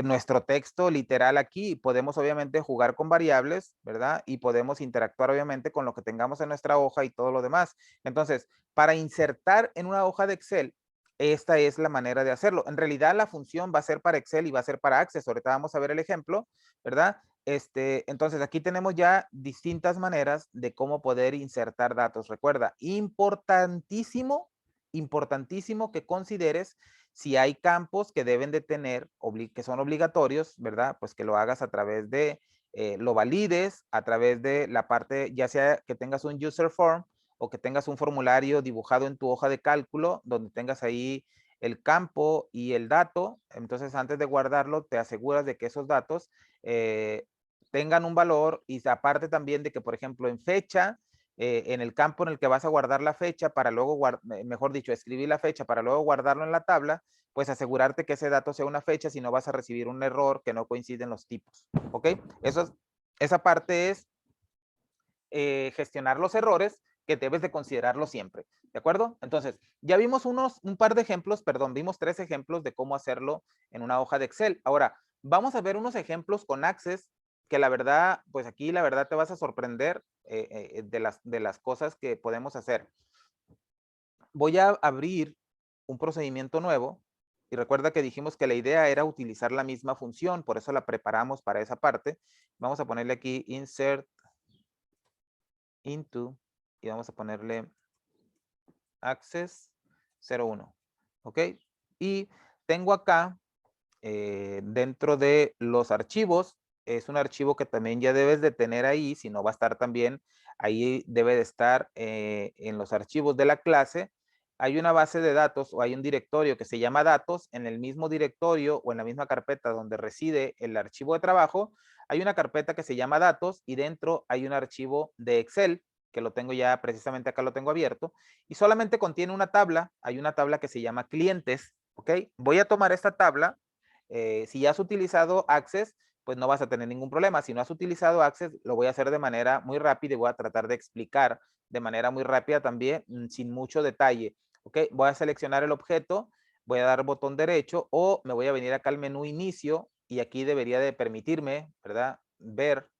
nuestro texto literal aquí, podemos obviamente jugar con variables, ¿verdad? Y podemos interactuar obviamente con lo que tengamos en nuestra hoja y todo lo demás. Entonces, para insertar en una hoja de Excel, esta es la manera de hacerlo. En realidad la función va a ser para Excel y va a ser para Access. Ahorita vamos a ver el ejemplo, ¿verdad? Entonces aquí tenemos ya distintas maneras de cómo poder insertar datos. Recuerda, importantísimo, importantísimo que consideres si hay campos que deben de tener, que son obligatorios, ¿verdad? Pues que lo hagas a través de, lo valides a través de la parte, ya sea que tengas un user form o que tengas un formulario dibujado en tu hoja de cálculo, donde tengas ahí el campo y el dato. Entonces, antes de guardarlo, te aseguras de que esos datos tengan un valor y aparte también de que, por ejemplo, en fecha, en el campo en el que vas a guardar la fecha para luego, mejor dicho, escribir la fecha para luego guardarlo en la tabla, pues asegurarte que ese dato sea una fecha, si no vas a recibir un error que no coinciden los tipos, ¿ok? Esa parte es gestionar los errores que debes de considerarlo siempre, ¿de acuerdo? Entonces, ya vimos un par de ejemplos, perdón, vimos 3 ejemplos de cómo hacerlo en una hoja de Excel. Ahora, vamos a ver unos ejemplos con Access que la verdad, pues aquí la verdad te vas a sorprender de las cosas que podemos hacer. Voy a abrir un procedimiento nuevo y recuerda que dijimos que la idea era utilizar la misma función, por eso la preparamos para esa parte. Vamos a ponerle aquí insert into y vamos a ponerle access 01, ¿ok? Y tengo acá dentro de los archivos, es un archivo que también ya debes de tener ahí, si no va a estar también, ahí debe de estar en los archivos de la clase. Hay una base de datos o hay un directorio que se llama datos. En el mismo directorio o en la misma carpeta donde reside el archivo de trabajo, hay una carpeta que se llama datos y dentro hay un archivo de Excel que lo tengo ya, precisamente acá lo tengo abierto, y solamente contiene una tabla, hay una tabla que se llama clientes, ¿ok? Voy a tomar esta tabla, si ya has utilizado Access, pues no vas a tener ningún problema. Si no has utilizado Access, lo voy a hacer de manera muy rápida y voy a tratar de explicar de manera muy rápida también, sin mucho detalle. ¿Ok? Voy a seleccionar el objeto, voy a dar botón derecho o me voy a venir acá al menú inicio y aquí debería de permitirme, ¿verdad? Ver,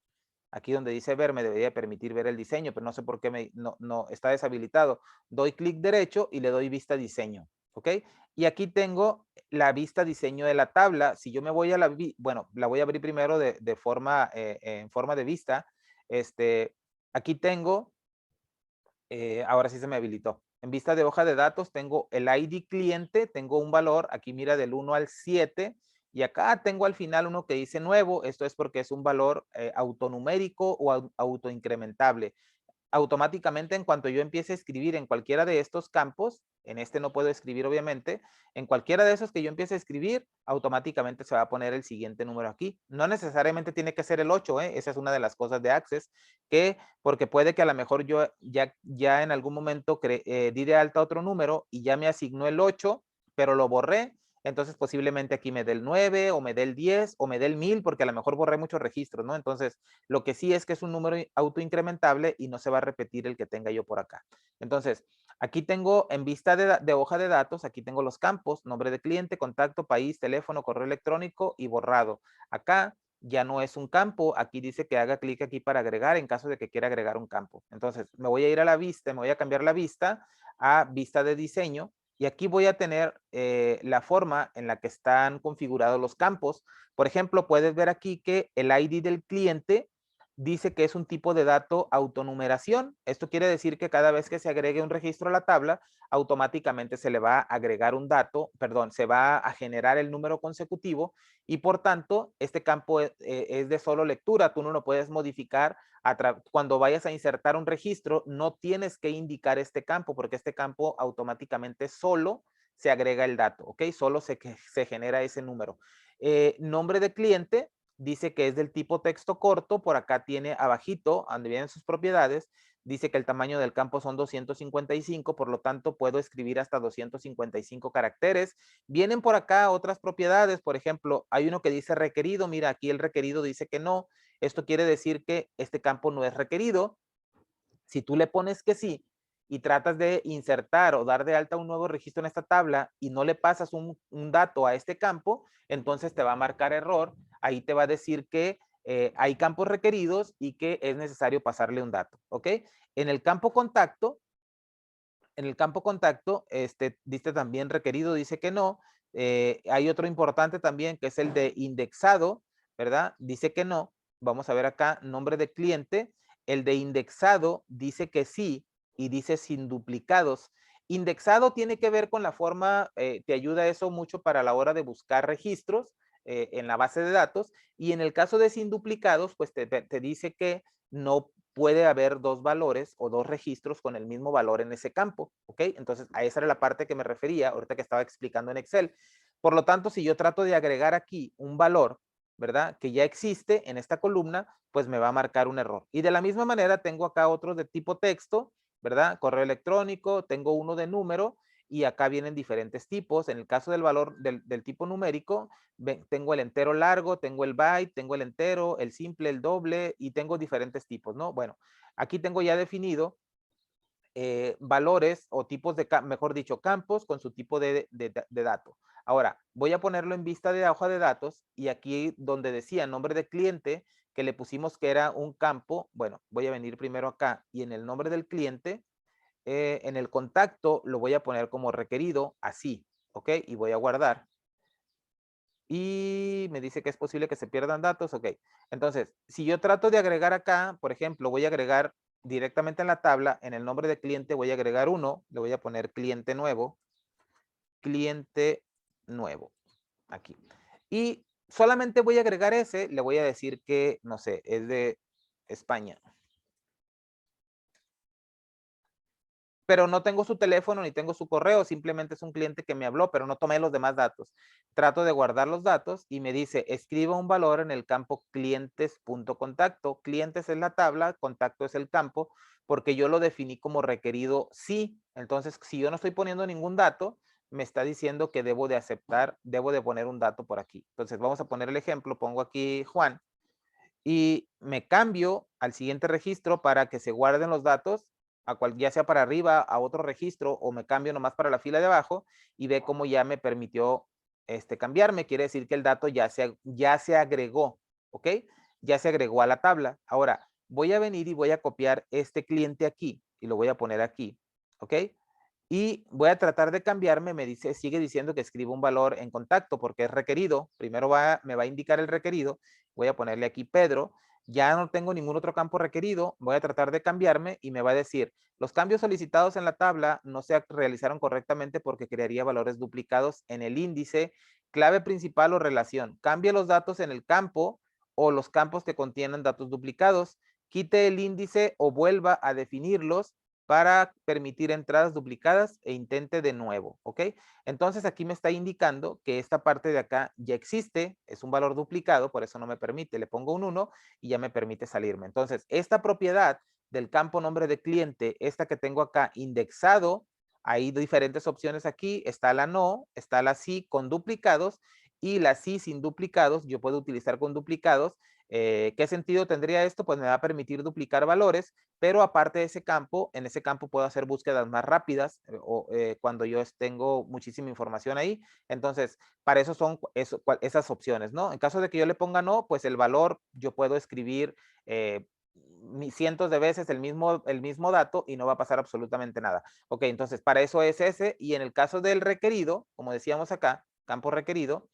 aquí donde dice ver, me debería permitir ver el diseño, pero no sé por qué no está deshabilitado. Doy clic derecho y le doy vista diseño. ¿Ok? Y aquí tengo la vista diseño de la tabla. Si yo me voy a bueno, la voy a abrir primero de forma, en forma de vista. Aquí tengo, ahora sí se me habilitó. En vista de hoja de datos tengo el ID cliente, tengo un valor, aquí mira del 1 al 7, y acá tengo al final uno que dice nuevo, esto es porque es un valor autonumérico o autoincrementable. Automáticamente en cuanto yo empiece a escribir en cualquiera de estos campos, en este no puedo escribir obviamente, en cualquiera de esos que yo empiece a escribir, automáticamente se va a poner el siguiente número aquí. No necesariamente tiene que ser el 8, esa es una de las cosas de Access, que porque puede que a lo mejor yo ya en algún momento di de alta otro número y ya me asignó el 8, pero lo borré, entonces posiblemente aquí me dé el 9 o me dé el 10 o me dé el 1000 porque a lo mejor borré muchos registros, ¿no? Entonces, lo que sí es que es un número autoincrementable y no se va a repetir el que tenga yo por acá. Entonces, aquí tengo en vista de hoja de datos, aquí tengo los campos, nombre de cliente, contacto, país, teléfono, correo electrónico y borrado. Acá ya no es un campo, aquí dice que haga clic aquí para agregar en caso de que quiera agregar un campo. Entonces, me voy a ir a la vista, me voy a cambiar la vista a vista de diseño y aquí voy a tener la forma en la que están configurados los campos. Por ejemplo, puedes ver aquí que el ID del cliente dice que es un tipo de dato autonumeración. Esto quiere decir que cada vez que se agregue un registro a la tabla, automáticamente se le va a agregar un dato, perdón, se va a generar el número consecutivo y por tanto, este campo es de solo lectura. Tú no lo puedes modificar cuando vayas a insertar un registro, no tienes que indicar este campo porque este campo automáticamente solo se agrega el dato, ¿ok? Solo se genera ese número. Nombre de cliente, dice que es del tipo texto corto, por acá tiene abajito, donde vienen sus propiedades, dice que el tamaño del campo son 255, por lo tanto puedo escribir hasta 255 caracteres. Vienen por acá otras propiedades, por ejemplo, hay uno que dice requerido, mira, aquí el requerido dice que no, esto quiere decir que este campo no es requerido. Si tú le pones que sí y tratas de insertar o dar de alta un nuevo registro en esta tabla y no le pasas un dato a este campo, entonces te va a marcar error. Ahí te va a decir que hay campos requeridos y que es necesario pasarle un dato. ¿Ok? En el campo contacto, dice también requerido, dice que no. Hay otro importante también que es el de indexado, ¿verdad? Dice que no. Vamos a ver acá, nombre de cliente. El de indexado dice que sí y dice sin duplicados. Indexado tiene que ver con la forma, te ayuda eso mucho para la hora de buscar registros en la base de datos. Y en el caso de sin duplicados, pues te dice que no puede haber dos valores o dos registros con el mismo valor en ese campo, ¿ok? Entonces, a esa era la parte que me refería ahorita que estaba explicando en Excel. Por lo tanto, si yo trato de agregar aquí un valor ¿verdad? Que ya existe en esta columna, pues me va a marcar un error. Y de la misma manera tengo acá otros de tipo texto, ¿verdad? Correo electrónico, tengo uno de número y acá vienen diferentes tipos. En el caso del valor del tipo numérico, tengo el entero largo, tengo el byte, tengo el entero, el simple, el doble y tengo diferentes tipos, ¿no? Bueno, aquí tengo ya definido valores o tipos de, mejor dicho, campos con su tipo de dato. Ahora, voy a ponerlo en vista de hoja de datos y aquí donde decía nombre de cliente, que le pusimos que era un campo, bueno, voy a venir primero acá y en el nombre del cliente, en el contacto lo voy a poner como requerido, así, ¿ok? Y voy a guardar. Y me dice que es posible que se pierdan datos, ok. Entonces, si yo trato de agregar acá, por ejemplo, voy a agregar directamente en la tabla, en el nombre de cliente voy a agregar uno, le voy a poner cliente nuevo, aquí. Y solamente voy a agregar ese, le voy a decir que, no sé, es de España. Pero no tengo su teléfono ni tengo su correo, simplemente es un cliente que me habló, pero no tomé los demás datos. Trato de guardar los datos y me dice, escriba un valor en el campo clientes.contacto. Clientes es la tabla, contacto es el campo, porque yo lo definí como requerido sí. Entonces, si yo no estoy poniendo ningún dato, me está diciendo que debo de aceptar, debo de poner un dato por aquí. Entonces, vamos a poner el ejemplo, pongo aquí Juan y me cambio al siguiente registro para que se guarden los datos, ya sea para arriba, a otro registro, o me cambio nomás para la fila de abajo y ve cómo ya me permitió cambiarme. Quiere decir que el dato ya se agregó, ¿ok? Ya se agregó a la tabla. Ahora, voy a venir y voy a copiar este cliente aquí y lo voy a poner aquí, ¿ok? Y voy a tratar de cambiarme, sigue diciendo que escriba un valor en contacto porque es requerido. Primero me va a indicar el requerido. Voy a ponerle aquí Pedro. Ya no tengo ningún otro campo requerido. Voy a tratar de cambiarme y me va a decir, los cambios solicitados en la tabla no se realizaron correctamente porque crearía valores duplicados en el índice, clave principal o relación. Cambie los datos en el campo o los campos que contienen datos duplicados. Quite el índice o vuelva a definirlos para permitir entradas duplicadas e intente de nuevo, ¿ok? Entonces aquí me está indicando que esta parte de acá ya existe, es un valor duplicado, por eso no me permite, le pongo un 1 y ya me permite salirme. Entonces, esta propiedad del campo nombre de cliente, esta que tengo acá indexado, hay diferentes opciones aquí, está la no, está la sí con duplicados y la sí sin duplicados, yo puedo utilizar con duplicados. ¿Qué sentido tendría esto? Pues me va a permitir duplicar valores, pero aparte de ese campo, en ese campo puedo hacer búsquedas más rápidas cuando yo tengo muchísima información ahí. Entonces, para eso son esas opciones, ¿no? En caso de que yo le ponga no, pues el valor yo puedo escribir cientos de veces el mismo dato y no va a pasar absolutamente nada. Ok, entonces para eso es ese. Y en el caso del requerido, como decíamos acá, campo requerido,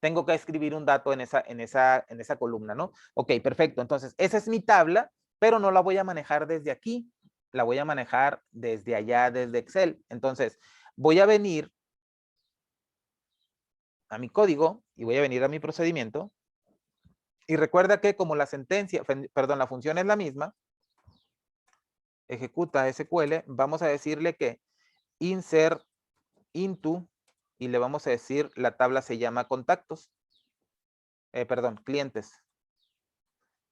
tengo que escribir un dato en esa columna, ¿no? Ok, perfecto. Entonces, esa es mi tabla, pero no la voy a manejar desde aquí. La voy a manejar desde allá, desde Excel. Entonces, voy a venir a mi código y voy a venir a mi procedimiento. Y recuerda que como la la función es la misma, ejecuta SQL, vamos a decirle que insert into y le vamos a decir la tabla se llama contactos, clientes.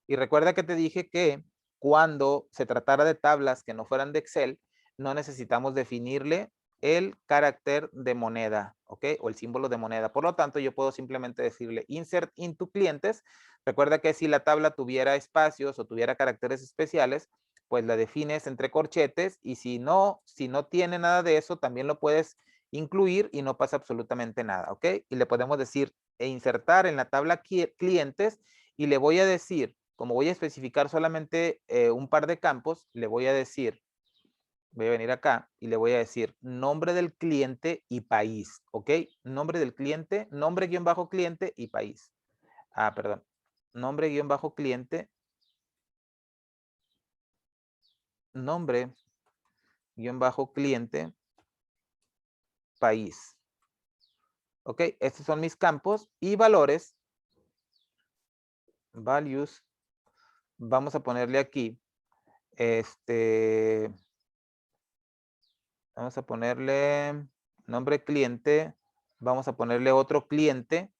Y recuerda que te dije que cuando se tratara de tablas que no fueran de Excel, no necesitamos definirle el carácter de moneda, ¿ok? O el símbolo de moneda. Por lo tanto, yo puedo simplemente decirle insert into clientes. Recuerda que si la tabla tuviera espacios o tuviera caracteres especiales, pues la defines entre corchetes y si no tiene nada de eso, también lo puedes incluir y no pasa absolutamente nada, ¿ok? Y le podemos decir e insertar en la tabla clientes y le voy a decir, como voy a especificar solamente un par de campos, le voy a decir, voy a venir acá y le voy a decir nombre del cliente y país, ¿ok? Nombre del cliente, nombre guión bajo cliente y país. Perdón. Nombre guión bajo cliente, nombre guión bajo cliente, país. ¿Ok? Estos son mis campos y valores. Values. Vamos a ponerle aquí. Vamos a ponerle nombre cliente. Vamos a ponerle otro cliente.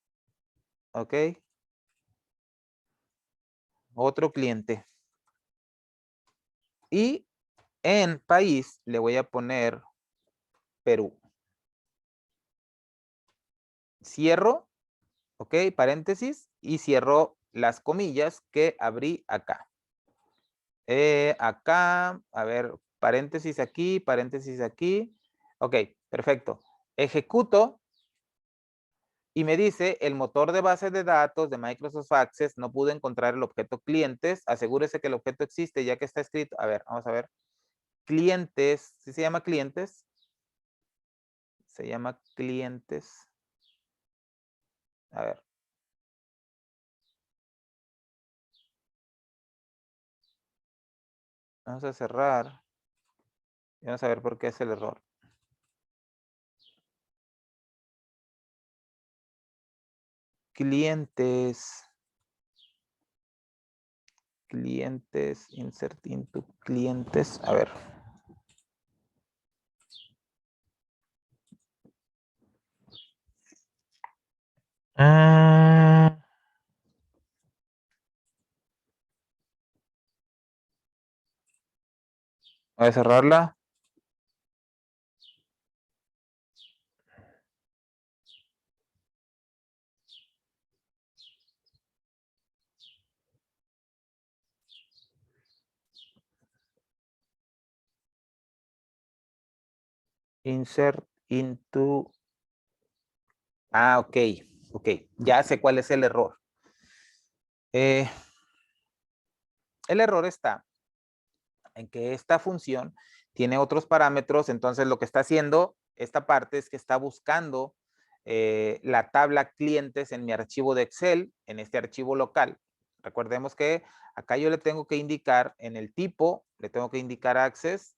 ¿ok? Otro cliente. Y en país le voy a poner Perú. Cierro, ¿ok? Paréntesis y cierro las comillas que abrí acá. Acá, a ver, paréntesis aquí, paréntesis aquí. Ok, perfecto. Ejecuto y me dice, el motor de base de datos de Microsoft Access no pudo encontrar el objeto clientes. Asegúrese que el objeto existe ya que está escrito. A ver, vamos a ver. Clientes, ¿sí se llama clientes? Se llama clientes. A ver. Vamos a cerrar. Y vamos a ver por qué es el error. Clientes. Clientes. Insert into clientes. A ver. Voy a cerrarla. Insert into. Ah, ok. Ok. Ya sé cuál es el error. El error está en que esta función tiene otros parámetros. Entonces lo que está haciendo esta parte es que está buscando la tabla clientes en mi archivo de Excel, en este archivo local. Recordemos que acá yo le tengo que indicar en el tipo, le tengo que indicar access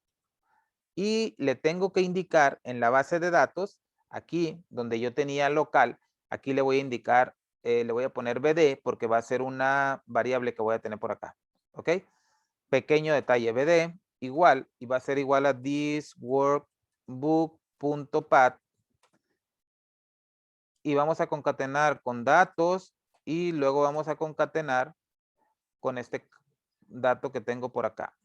y le tengo que indicar en la base de datos, aquí donde yo tenía local, aquí le voy a indicar, le voy a poner BD porque va a ser una variable que voy a tener por acá. ¿Ok? Pequeño detalle, BD igual y va a ser igual a thisworkbook.path y vamos a concatenar con datos y luego vamos a concatenar con este dato que tengo por acá.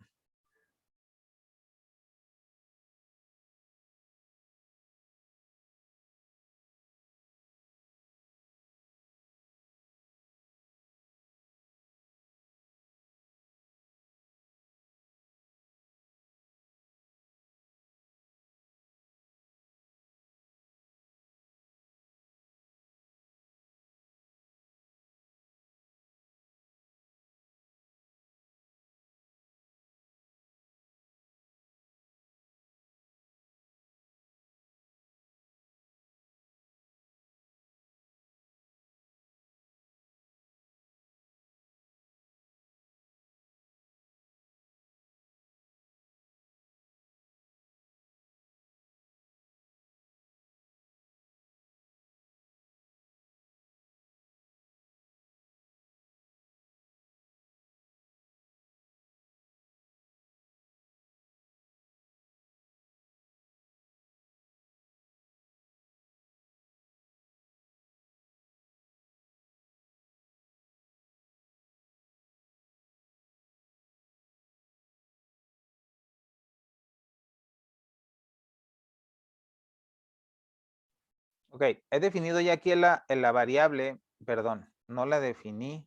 Ok, he definido ya aquí en la variable, perdón, no la definí.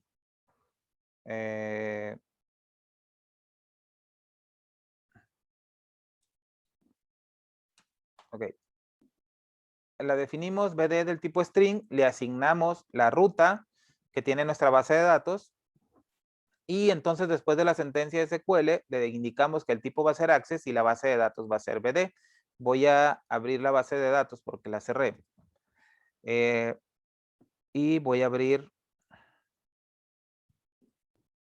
Ok. La definimos BD del tipo string, le asignamos la ruta que tiene nuestra base de datos y entonces después de la sentencia de SQL le indicamos que el tipo va a ser access y la base de datos va a ser BD. Voy a abrir la base de datos porque la cerré. Y voy a abrir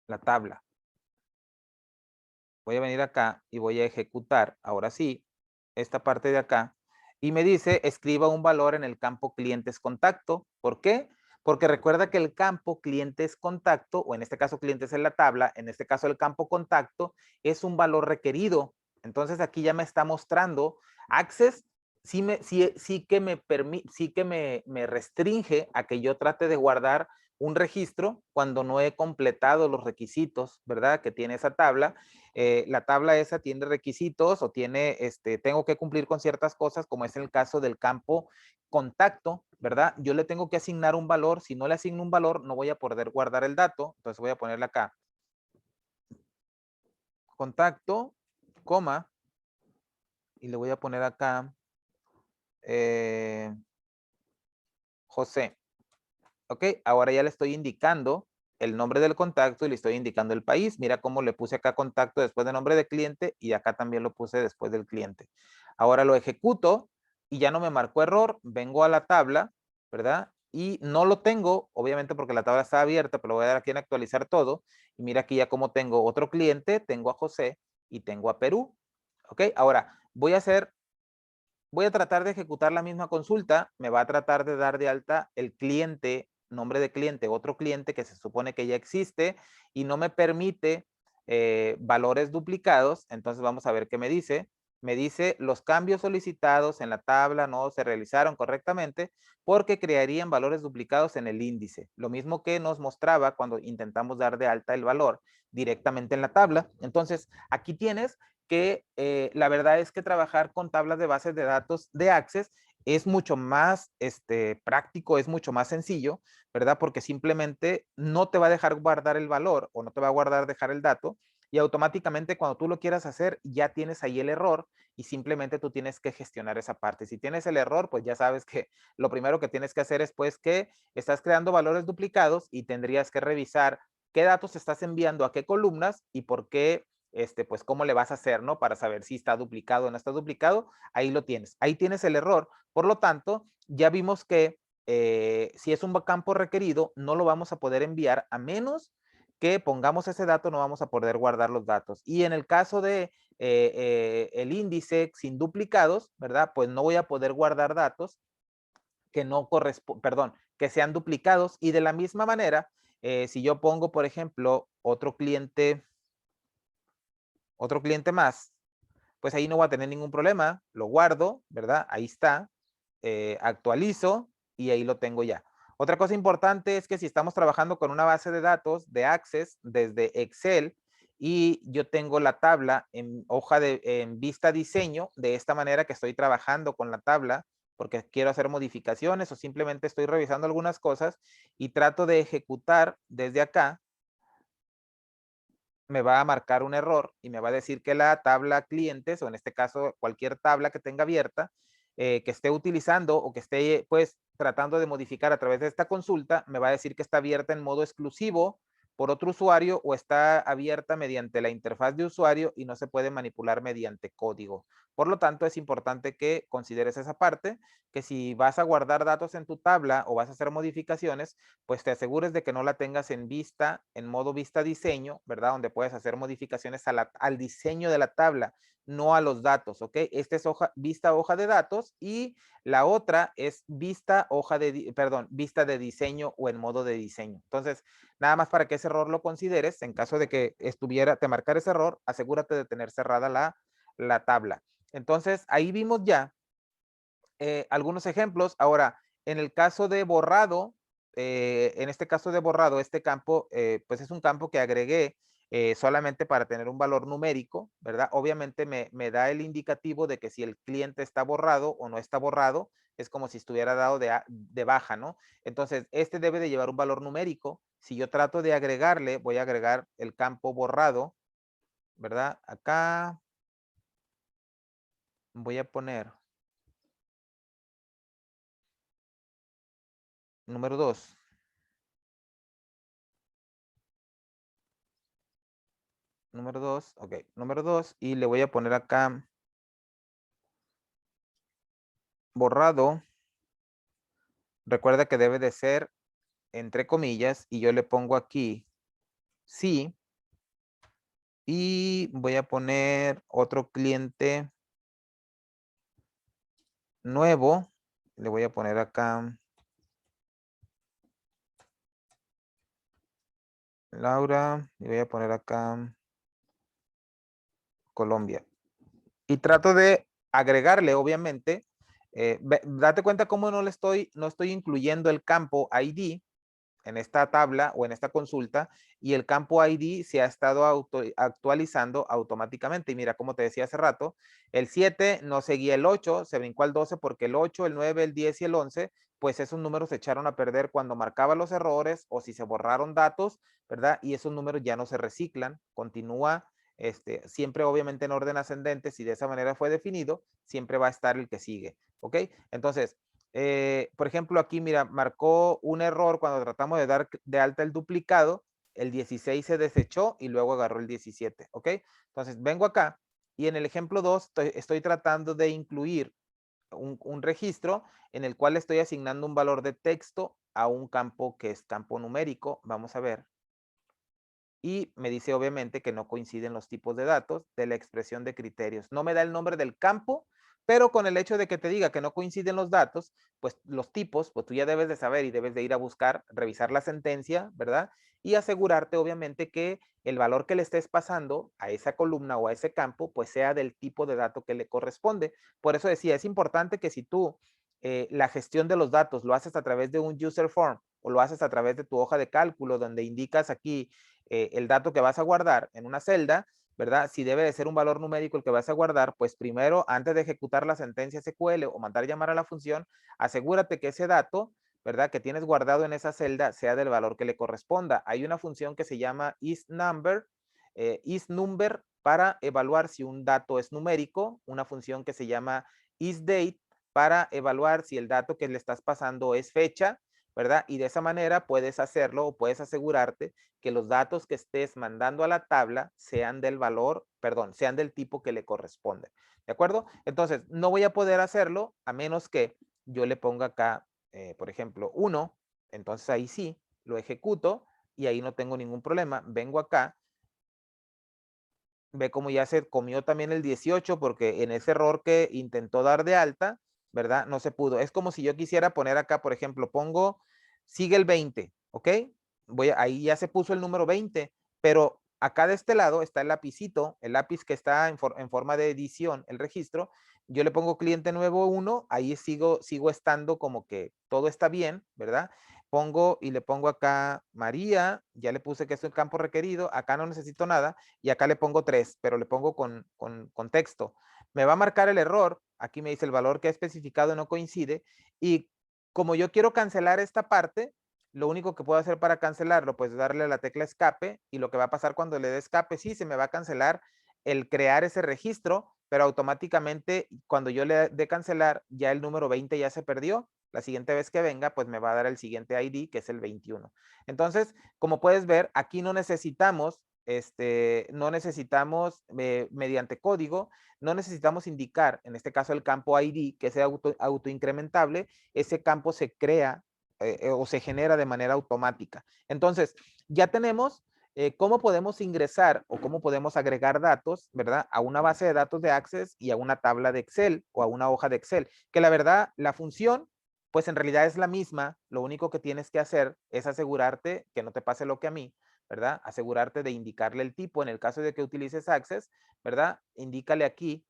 la tabla. Voy a venir acá y voy a ejecutar, ahora sí, esta parte de acá. Y me dice, escriba un valor en el campo clientes contacto. ¿Por qué? Porque recuerda que el campo clientes contacto, o en este caso clientes en la tabla, en este caso el campo contacto, es un valor requerido. Entonces aquí ya me está mostrando, access sí que me restringe a que yo trate de guardar un registro cuando no he completado los requisitos, ¿verdad? Que tiene esa tabla. La tabla esa tiene requisitos o tiene, tengo que cumplir con ciertas cosas, como es el caso del campo contacto, ¿verdad? Yo le tengo que asignar un valor. Si no le asigno un valor, no voy a poder guardar el dato. Entonces voy a ponerle acá contacto, coma, y le voy a poner acá José. Ok, ahora ya le estoy indicando el nombre del contacto y le estoy indicando el país. Mira cómo le puse acá contacto después de nombre de cliente y acá también lo puse después del cliente. Ahora lo ejecuto y ya no me marcó error. Vengo a la tabla, ¿verdad? Y no lo tengo, obviamente porque la tabla está abierta, pero lo voy a dar aquí en actualizar todo. Y mira aquí ya como tengo otro cliente, tengo a José y tengo a Perú. Ok, ahora voy a tratar de ejecutar la misma consulta. Me va a tratar de dar de alta el cliente, nombre de cliente, otro cliente que se supone que ya existe y no me permite valores duplicados. Entonces vamos a ver qué me dice. Me dice los cambios solicitados en la tabla no se realizaron correctamente porque crearían valores duplicados en el índice. Lo mismo que nos mostraba cuando intentamos dar de alta el valor directamente en la tabla. Entonces aquí tienes que la verdad es que trabajar con tablas de bases de datos de Access es mucho más práctico, es mucho más sencillo, ¿verdad? Porque simplemente no te va a dejar guardar el valor o no te va a guardar dejar el dato y automáticamente cuando tú lo quieras hacer ya tienes ahí el error y simplemente tú tienes que gestionar esa parte. Si tienes el error, pues ya sabes que lo primero que tienes que hacer es pues que estás creando valores duplicados y tendrías que revisar qué datos estás enviando a qué columnas y por qué pues cómo le vas a hacer, ¿no? Para saber si está duplicado o no está duplicado, ahí lo tienes. Ahí tienes el error. Por lo tanto, ya vimos que si es un campo requerido, no lo vamos a poder enviar a menos que pongamos ese dato, no vamos a poder guardar los datos. Y en el caso de el índice sin duplicados, ¿verdad? Pues no voy a poder guardar datos que no corresponden, perdón, que sean duplicados. Y de la misma manera, si yo pongo, por ejemplo, otro cliente más, pues ahí no voy a tener ningún problema, lo guardo, ¿verdad? Ahí está, actualizo y ahí lo tengo ya. Otra cosa importante es que si estamos trabajando con una base de datos de Access desde Excel y yo tengo la tabla en vista diseño, de esta manera que estoy trabajando con la tabla porque quiero hacer modificaciones o simplemente estoy revisando algunas cosas y trato de ejecutar desde acá, me va a marcar un error y me va a decir que la tabla clientes, o en este caso cualquier tabla que tenga abierta, que esté utilizando o que esté pues tratando de modificar a través de esta consulta, me va a decir que está abierta en modo exclusivo por otro usuario o está abierta mediante la interfaz de usuario y no se puede manipular mediante código. Por lo tanto, es importante que consideres esa parte, que si vas a guardar datos en tu tabla o vas a hacer modificaciones, pues te asegures de que no la tengas en vista, en modo vista diseño, ¿verdad? Donde puedes hacer modificaciones al diseño de la tabla, no a los datos, ¿ok? Esta es vista hoja de datos y la otra es vista vista de diseño o en modo de diseño. Entonces, nada más para que ese error lo consideres, en caso de que te marcara ese error, asegúrate de tener cerrada la tabla. Entonces, ahí vimos ya algunos ejemplos. Ahora, en el caso de borrado, en este caso de borrado, este campo, pues es un campo que agregué solamente para tener un valor numérico, ¿verdad? Obviamente me da el indicativo de que si el cliente está borrado o no está borrado, es como si estuviera dado de baja, ¿no? Entonces, este debe de llevar un valor numérico. Si yo trato de agregarle, voy a agregar el campo borrado, ¿verdad? Acá voy a poner número 2. Número 2, ok, número 2 y le voy a poner acá borrado. Recuerda que debe de ser entre comillas y yo le pongo aquí sí y voy a poner otro cliente nuevo. Le voy a poner acá Laura y voy a poner acá Colombia. Y trato de agregarle, obviamente, date cuenta cómo no estoy incluyendo el campo ID, en esta tabla o en esta consulta y el campo ID se ha estado actualizando automáticamente. Y mira, como te decía hace rato, el 7 no seguía el 8, se brincó al 12 porque el 8, el 9, el 10 y el 11, pues esos números se echaron a perder cuando marcaba los errores o si se borraron datos, ¿verdad? Y esos números ya no se reciclan, continúa siempre obviamente en orden ascendente, si de esa manera fue definido, siempre va a estar el que sigue, ¿ok? Entonces, por ejemplo, aquí, mira, marcó un error cuando tratamos de dar de alta el duplicado, el 16 se desechó y luego agarró el 17, ¿ok? Entonces, vengo acá y en el ejemplo 2 estoy tratando de incluir un registro en el cual estoy asignando un valor de texto a un campo que es campo numérico. Vamos a ver. Y me dice obviamente que no coinciden los tipos de datos de la expresión de criterios. No me da el nombre del campo, pero con el hecho de que te diga que no coinciden los datos, pues los tipos, pues tú ya debes de saber y debes de ir a buscar, revisar la sentencia, ¿verdad? Y asegurarte obviamente que el valor que le estés pasando a esa columna o a ese campo, pues sea del tipo de dato que le corresponde. Por eso decía, es importante que si tú la gestión de los datos lo haces a través de un user form o lo haces a través de tu hoja de cálculo donde indicas aquí el dato que vas a guardar en una celda, ¿verdad? Si debe de ser un valor numérico el que vas a guardar, pues primero, antes de ejecutar la sentencia SQL o mandar llamar a la función, asegúrate que ese dato, ¿verdad? Que tienes guardado en esa celda sea del valor que le corresponda. Hay una función que se llama isNumber, isNumber para evaluar si un dato es numérico, una función que se llama isDate para evaluar si el dato que le estás pasando es fecha, ¿verdad? Y de esa manera puedes hacerlo o puedes asegurarte que los datos que estés mandando a la tabla sean del valor, perdón, sean del tipo que le corresponde. ¿De acuerdo? Entonces, no voy a poder hacerlo a menos que yo le ponga acá, por ejemplo, 1. Entonces ahí sí, lo ejecuto y ahí no tengo ningún problema. Vengo acá, ve cómo ya se comió también el 18 porque en ese error que intentó dar de alta, ¿verdad? No se pudo. Es como si yo quisiera poner acá, por ejemplo, pongo, sigue el 20, ¿ok? Ahí ya se puso el número 20, pero acá de este lado está el lapicito, el lápiz que está en forma de edición, el registro. Yo le pongo cliente nuevo 1, ahí sigo estando como que todo está bien, ¿verdad? Pongo y le pongo acá María, ya le puse que es un campo requerido, acá no necesito nada y acá le pongo 3, pero le pongo con texto. Me va a marcar el error, aquí me dice el valor que ha especificado no coincide y como yo quiero cancelar esta parte, lo único que puedo hacer para cancelarlo, pues darle a la tecla escape y lo que va a pasar cuando le dé escape, sí, se me va a cancelar el crear ese registro, pero automáticamente cuando yo le dé cancelar, ya el número 20 ya se perdió. La siguiente vez que venga, pues me va a dar el siguiente ID, que es el 21. Entonces, como puedes ver, aquí no necesitamos mediante código, no necesitamos indicar, en este caso el campo ID, que sea autoincrementable, ese campo se crea o se genera de manera automática. Entonces, ya tenemos cómo podemos ingresar o cómo podemos agregar datos, ¿verdad? A una base de datos de Access y a una tabla de Excel o a una hoja de Excel, que la verdad, la función, pues en realidad es la misma, lo único que tienes que hacer es asegurarte que no te pase lo que a mí, ¿verdad? Asegurarte de indicarle el tipo, en el caso de que utilices Access, ¿verdad? Indícale aquí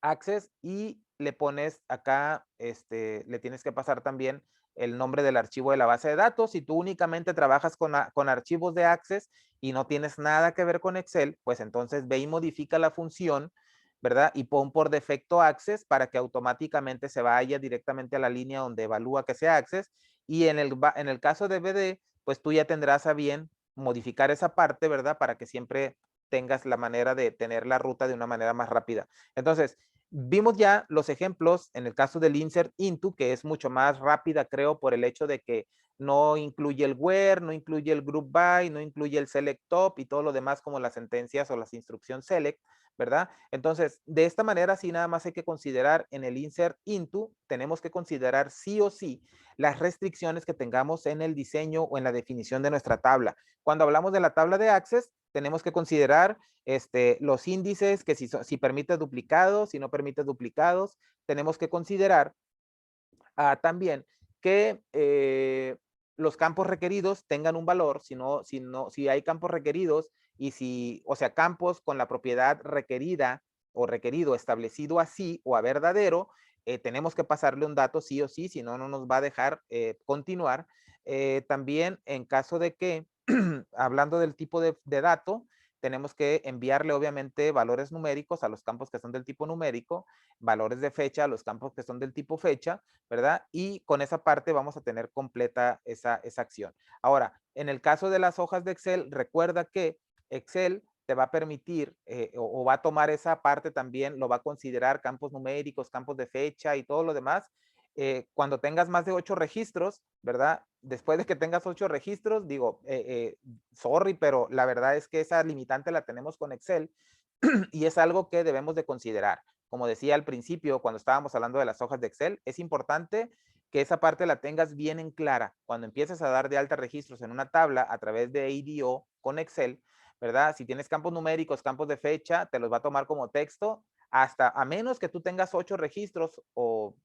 Access y le pones acá, le tienes que pasar también el nombre del archivo de la base de datos. Si tú únicamente trabajas con archivos de Access y no tienes nada que ver con Excel, pues entonces ve y modifica la función, ¿verdad? Y pon por defecto Access para que automáticamente se vaya directamente a la línea donde evalúa que sea Access. Y en el caso de BD, pues tú ya tendrás a bien modificar esa parte, ¿verdad? Para que siempre tengas la manera de tener la ruta de una manera más rápida. Entonces, vimos ya los ejemplos en el caso del insert into, que es mucho más rápida, creo, por el hecho de que no incluye el where, no incluye el group by, no incluye el select top y todo lo demás como las sentencias o las instrucciones select, ¿verdad? Entonces, de esta manera, sí, nada más hay que considerar en el insert into, tenemos que considerar sí o sí las restricciones que tengamos en el diseño o en la definición de nuestra tabla. Cuando hablamos de la tabla de Access, tenemos que considerar los índices, que si permite duplicados, si no permite duplicados, tenemos que considerar también que los campos requeridos tengan un valor, si hay campos requeridos y o sea, campos con la propiedad requerida o requerido establecido así o a verdadero, tenemos que pasarle un dato sí o sí, si no, no nos va a dejar continuar. También en caso de que, hablando del tipo de dato, tenemos que enviarle obviamente valores numéricos a los campos que son del tipo numérico, valores de fecha a los campos que son del tipo fecha, ¿verdad? Y con esa parte vamos a tener completa esa acción. Ahora, en el caso de las hojas de Excel, recuerda que Excel te va a permitir o va a tomar esa parte también, lo va a considerar campos numéricos, campos de fecha y todo lo demás. Cuando tengas más de 8 registros, ¿verdad? Después de que tengas 8 registros, digo, sorry, pero la verdad es que esa limitante la tenemos con Excel y es algo que debemos de considerar. Como decía al principio, cuando estábamos hablando de las hojas de Excel, es importante que esa parte la tengas bien en clara. Cuando empieces a dar de alta registros en una tabla a través de ADO con Excel, ¿verdad? Si tienes campos numéricos, campos de fecha, te los va a tomar como texto, hasta a menos que tú tengas 8 registros o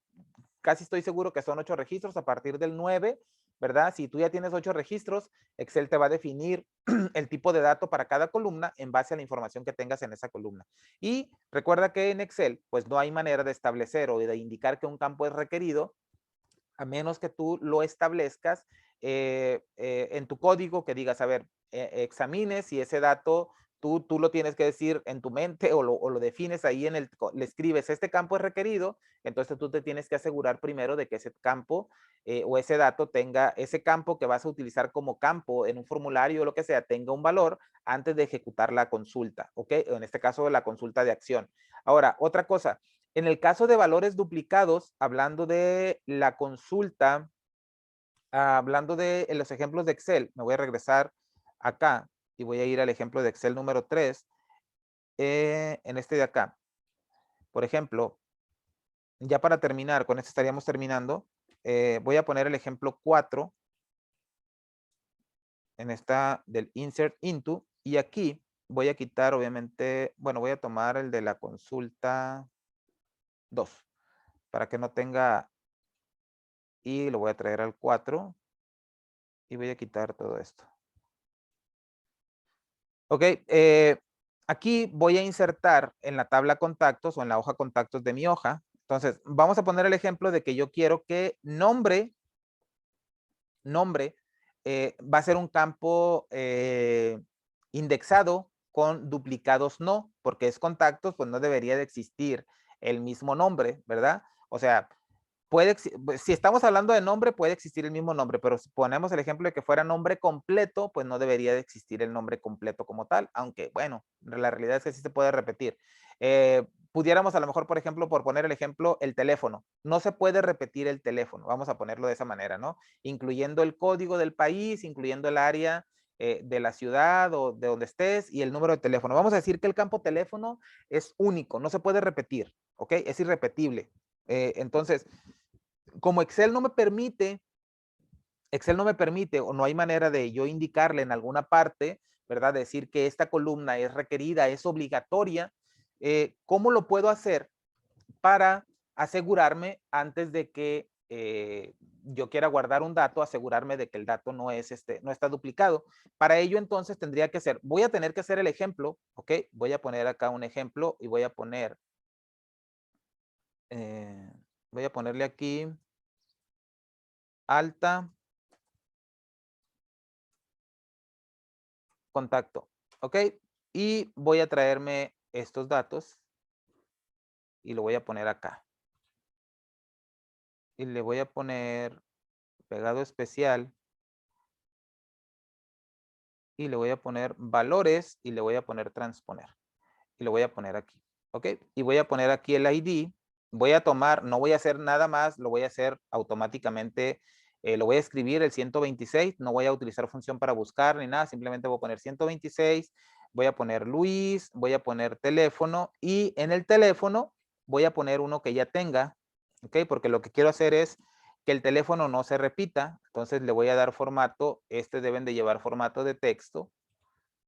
casi estoy seguro que son 8 registros a partir del 9, ¿verdad? Si tú ya tienes 8 registros, Excel te va a definir el tipo de dato para cada columna en base a la información que tengas en esa columna. Y recuerda que en Excel, pues no hay manera de establecer o de indicar que un campo es requerido, a menos que tú lo establezcas en tu código, que digas, a ver, examines si ese dato tú lo tienes que decir en tu mente o lo defines ahí le escribes, este campo es requerido, entonces tú te tienes que asegurar primero de que ese campo o ese dato tenga, ese campo que vas a utilizar como campo en un formulario o lo que sea, tenga un valor antes de ejecutar la consulta, ¿ok? En este caso, la consulta de acción. Ahora, otra cosa, en el caso de valores duplicados, hablando de la consulta, hablando de los ejemplos de Excel, me voy a regresar acá y voy a ir al ejemplo de Excel número 3, en este de acá. Por ejemplo, ya para terminar, con esto estaríamos terminando, voy a poner el ejemplo 4 en esta del Insert Into y aquí voy a quitar obviamente, bueno, voy a tomar el de la consulta 2 para que no tenga y lo voy a traer al 4 y voy a quitar todo esto. Ok, aquí voy a insertar en la tabla contactos o en la hoja contactos de mi hoja. Entonces, vamos a poner el ejemplo de que yo quiero que nombre va a ser un campo indexado con duplicados no, porque es contactos, pues no debería de existir el mismo nombre, ¿verdad? O sea, si estamos hablando de nombre, puede existir el mismo nombre, pero si ponemos el ejemplo de que fuera nombre completo, pues no debería de existir el nombre completo como tal, aunque bueno, la realidad es que sí se puede repetir. Pudiéramos a lo mejor, por ejemplo, por poner el ejemplo, el teléfono. No se puede repetir el teléfono, vamos a ponerlo de esa manera, ¿no? Incluyendo el código del país, incluyendo el área de la ciudad o de donde estés y el número de teléfono. Vamos a decir que el campo teléfono es único, no se puede repetir, ¿ok? Es irrepetible. Entonces, como Excel no me permite o no hay manera de yo indicarle en alguna parte, ¿verdad? Decir que esta columna es requerida, es obligatoria. ¿Cómo lo puedo hacer para asegurarme antes de que yo quiera guardar un dato, asegurarme de que el dato no está duplicado? Para ello entonces tendría que ser, voy a tener que hacer el ejemplo, ¿ok? Voy a poner acá un ejemplo y voy a ponerle aquí alta contacto, ¿ok? Y voy a traerme estos datos y lo voy a poner acá. Y le voy a poner pegado especial y le voy a poner valores y le voy a poner transponer. Y lo voy a poner aquí, ¿ok? Y voy a poner aquí el ID. Voy a tomar, no voy a hacer nada más, lo voy a hacer automáticamente. Lo voy a escribir el 126, no voy a utilizar función para buscar ni nada, simplemente voy a poner 126, voy a poner Luis, voy a poner teléfono y en el teléfono voy a poner uno que ya tenga, ¿ok? Porque lo que quiero hacer es que el teléfono no se repita, entonces le voy a dar formato, deben de llevar formato de texto,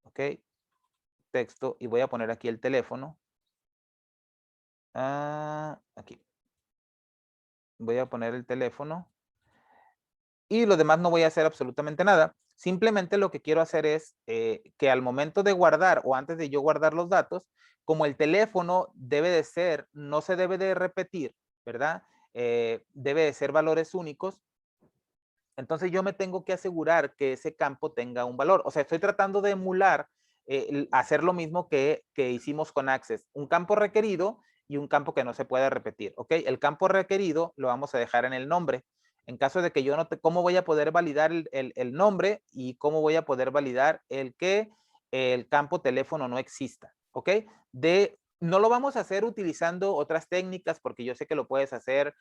¿ok? Texto y voy a poner aquí el teléfono. Aquí. Voy a poner el teléfono. Y lo demás no voy a hacer absolutamente nada. Simplemente lo que quiero hacer es que al momento de guardar o antes de yo guardar los datos, como el teléfono debe de ser, no se debe de repetir, ¿verdad? Debe de ser valores únicos. Entonces yo me tengo que asegurar que ese campo tenga un valor. O sea, estoy tratando de emular, hacer lo mismo que hicimos con Access. Un campo requerido y un campo que no se puede repetir. ¿Ok? El campo requerido lo vamos a dejar en el nombre. En caso de que yo no te, ¿cómo voy a poder validar el nombre y cómo voy a poder validar el que el campo teléfono no exista? ¿Ok? No lo vamos a hacer utilizando otras técnicas porque yo sé que lo puedes hacer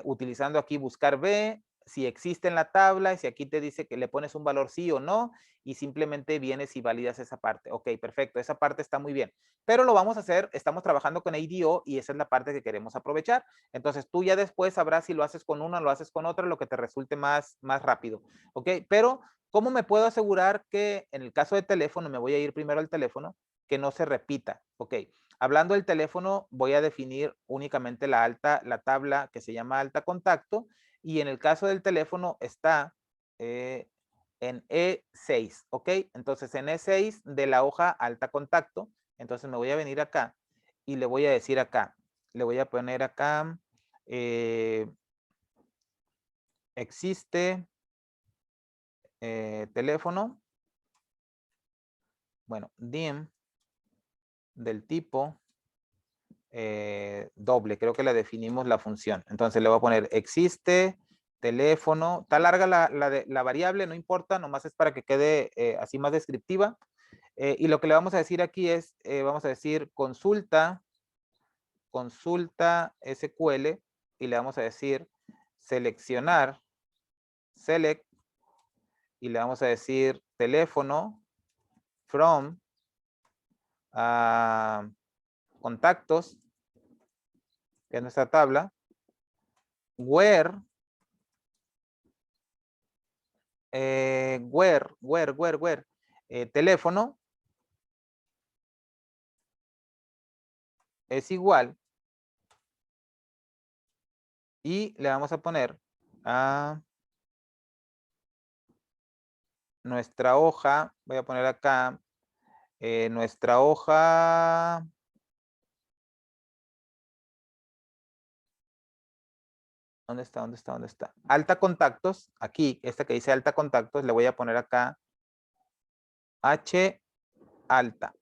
utilizando aquí buscar B, si existe en la tabla, si aquí te dice que le pones un valor sí o no, y simplemente vienes y validas esa parte. Ok, perfecto, esa parte está muy bien. Pero lo vamos a hacer, estamos trabajando con ADO y esa es la parte que queremos aprovechar. Entonces tú ya después sabrás si lo haces con una o lo haces con otra, lo que te resulte más rápido. Ok, pero ¿cómo me puedo asegurar que en el caso de teléfono, me voy a ir primero al teléfono, que no se repita? Ok, hablando del teléfono, voy a definir únicamente la tabla que se llama alta contacto, y en el caso del teléfono está en E6, ¿ok? Entonces en E6 de la hoja alta contacto, entonces me voy a venir acá y le voy a decir acá, le voy a poner acá, existe teléfono, bueno, DIM del tipo doble, creo que la definimos la función. Entonces le voy a poner existe teléfono, está larga la variable, no importa, nomás es para que quede así más descriptiva. Y lo que le vamos a decir aquí es, vamos a decir consulta SQL, y le vamos a decir seleccionar, select, y le vamos a decir teléfono from contactos, que es nuestra tabla, where teléfono es igual, y le vamos a poner a nuestra hoja, voy a poner acá nuestra hoja, ¿dónde está? ¿Dónde está? ¿Dónde está? Alta contactos, aquí, esta que dice alta contactos, le voy a poner acá H alta.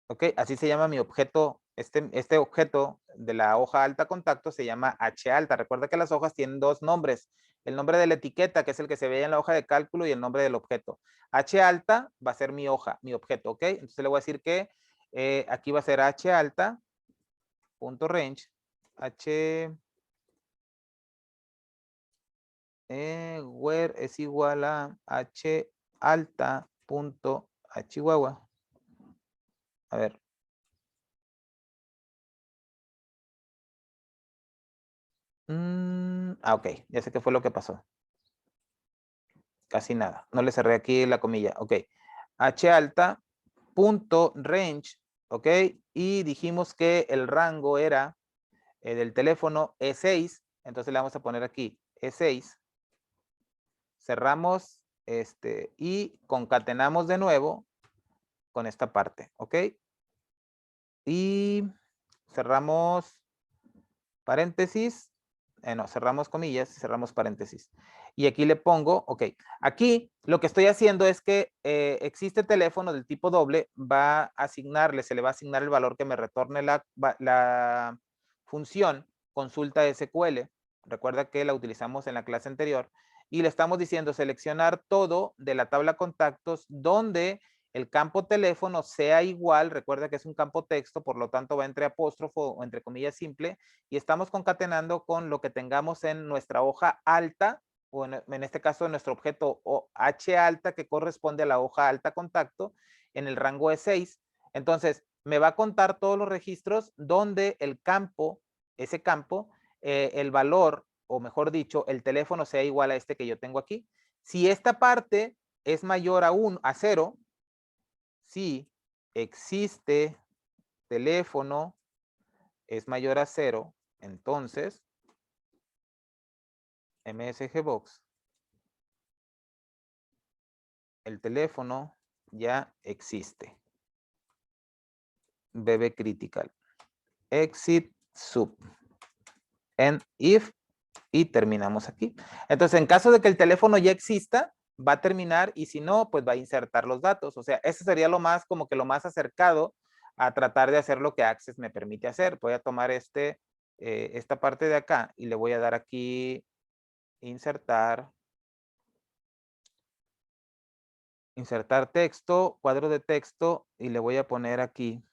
¿Ok? Así se llama mi objeto, este objeto de la hoja alta contacto se llama H alta. Recuerda que las hojas tienen dos nombres. El nombre de la etiqueta, que es el que se ve en la hoja de cálculo, y el nombre del objeto. H alta va a ser mi hoja, mi objeto, ¿ok? Entonces le voy a decir que aquí va a ser H alta, punto range, H, where es igual a H alta, punto, a Chihuahua. A ver. Ok, ya sé qué fue lo que pasó. Casi nada. No le cerré aquí la comilla. Ok. H alta, punto range. Ok. Y dijimos que el rango era del teléfono E6. Entonces le vamos a poner aquí E6. Cerramos y concatenamos de nuevo con esta parte. Ok. Y cerramos paréntesis. No, cerramos comillas, cerramos paréntesis. Y aquí le pongo, ok, aquí lo que estoy haciendo es que existe teléfono del tipo doble, va a asignarle, se le va a asignar el valor que me retorne la función consulta SQL. Recuerda que la utilizamos en la clase anterior. Y le estamos diciendo seleccionar todo de la tabla contactos donde el campo teléfono sea igual, recuerda que es un campo texto, por lo tanto va entre apóstrofo o entre comillas simple, y estamos concatenando con lo que tengamos en nuestra hoja alta, o en este caso en nuestro objeto H alta, que corresponde a la hoja alta contacto, en el rango E6. Entonces, me va a contar todos los registros donde el campo, ese campo, el valor, o mejor dicho, el teléfono sea igual a este que yo tengo aquí. Si esta parte es mayor a 0, si existe teléfono es mayor a 0, entonces MSG Box, el teléfono ya existe. BB critical. Exit sub. And if y terminamos aquí. Entonces, en caso de que el teléfono ya exista, va a terminar y si no, pues va a insertar los datos. O sea, ese sería lo más, como que lo más acercado a tratar de hacer lo que Access me permite hacer. Voy a tomar esta parte de acá y le voy a dar aquí insertar texto, cuadro de texto y le voy a poner aquí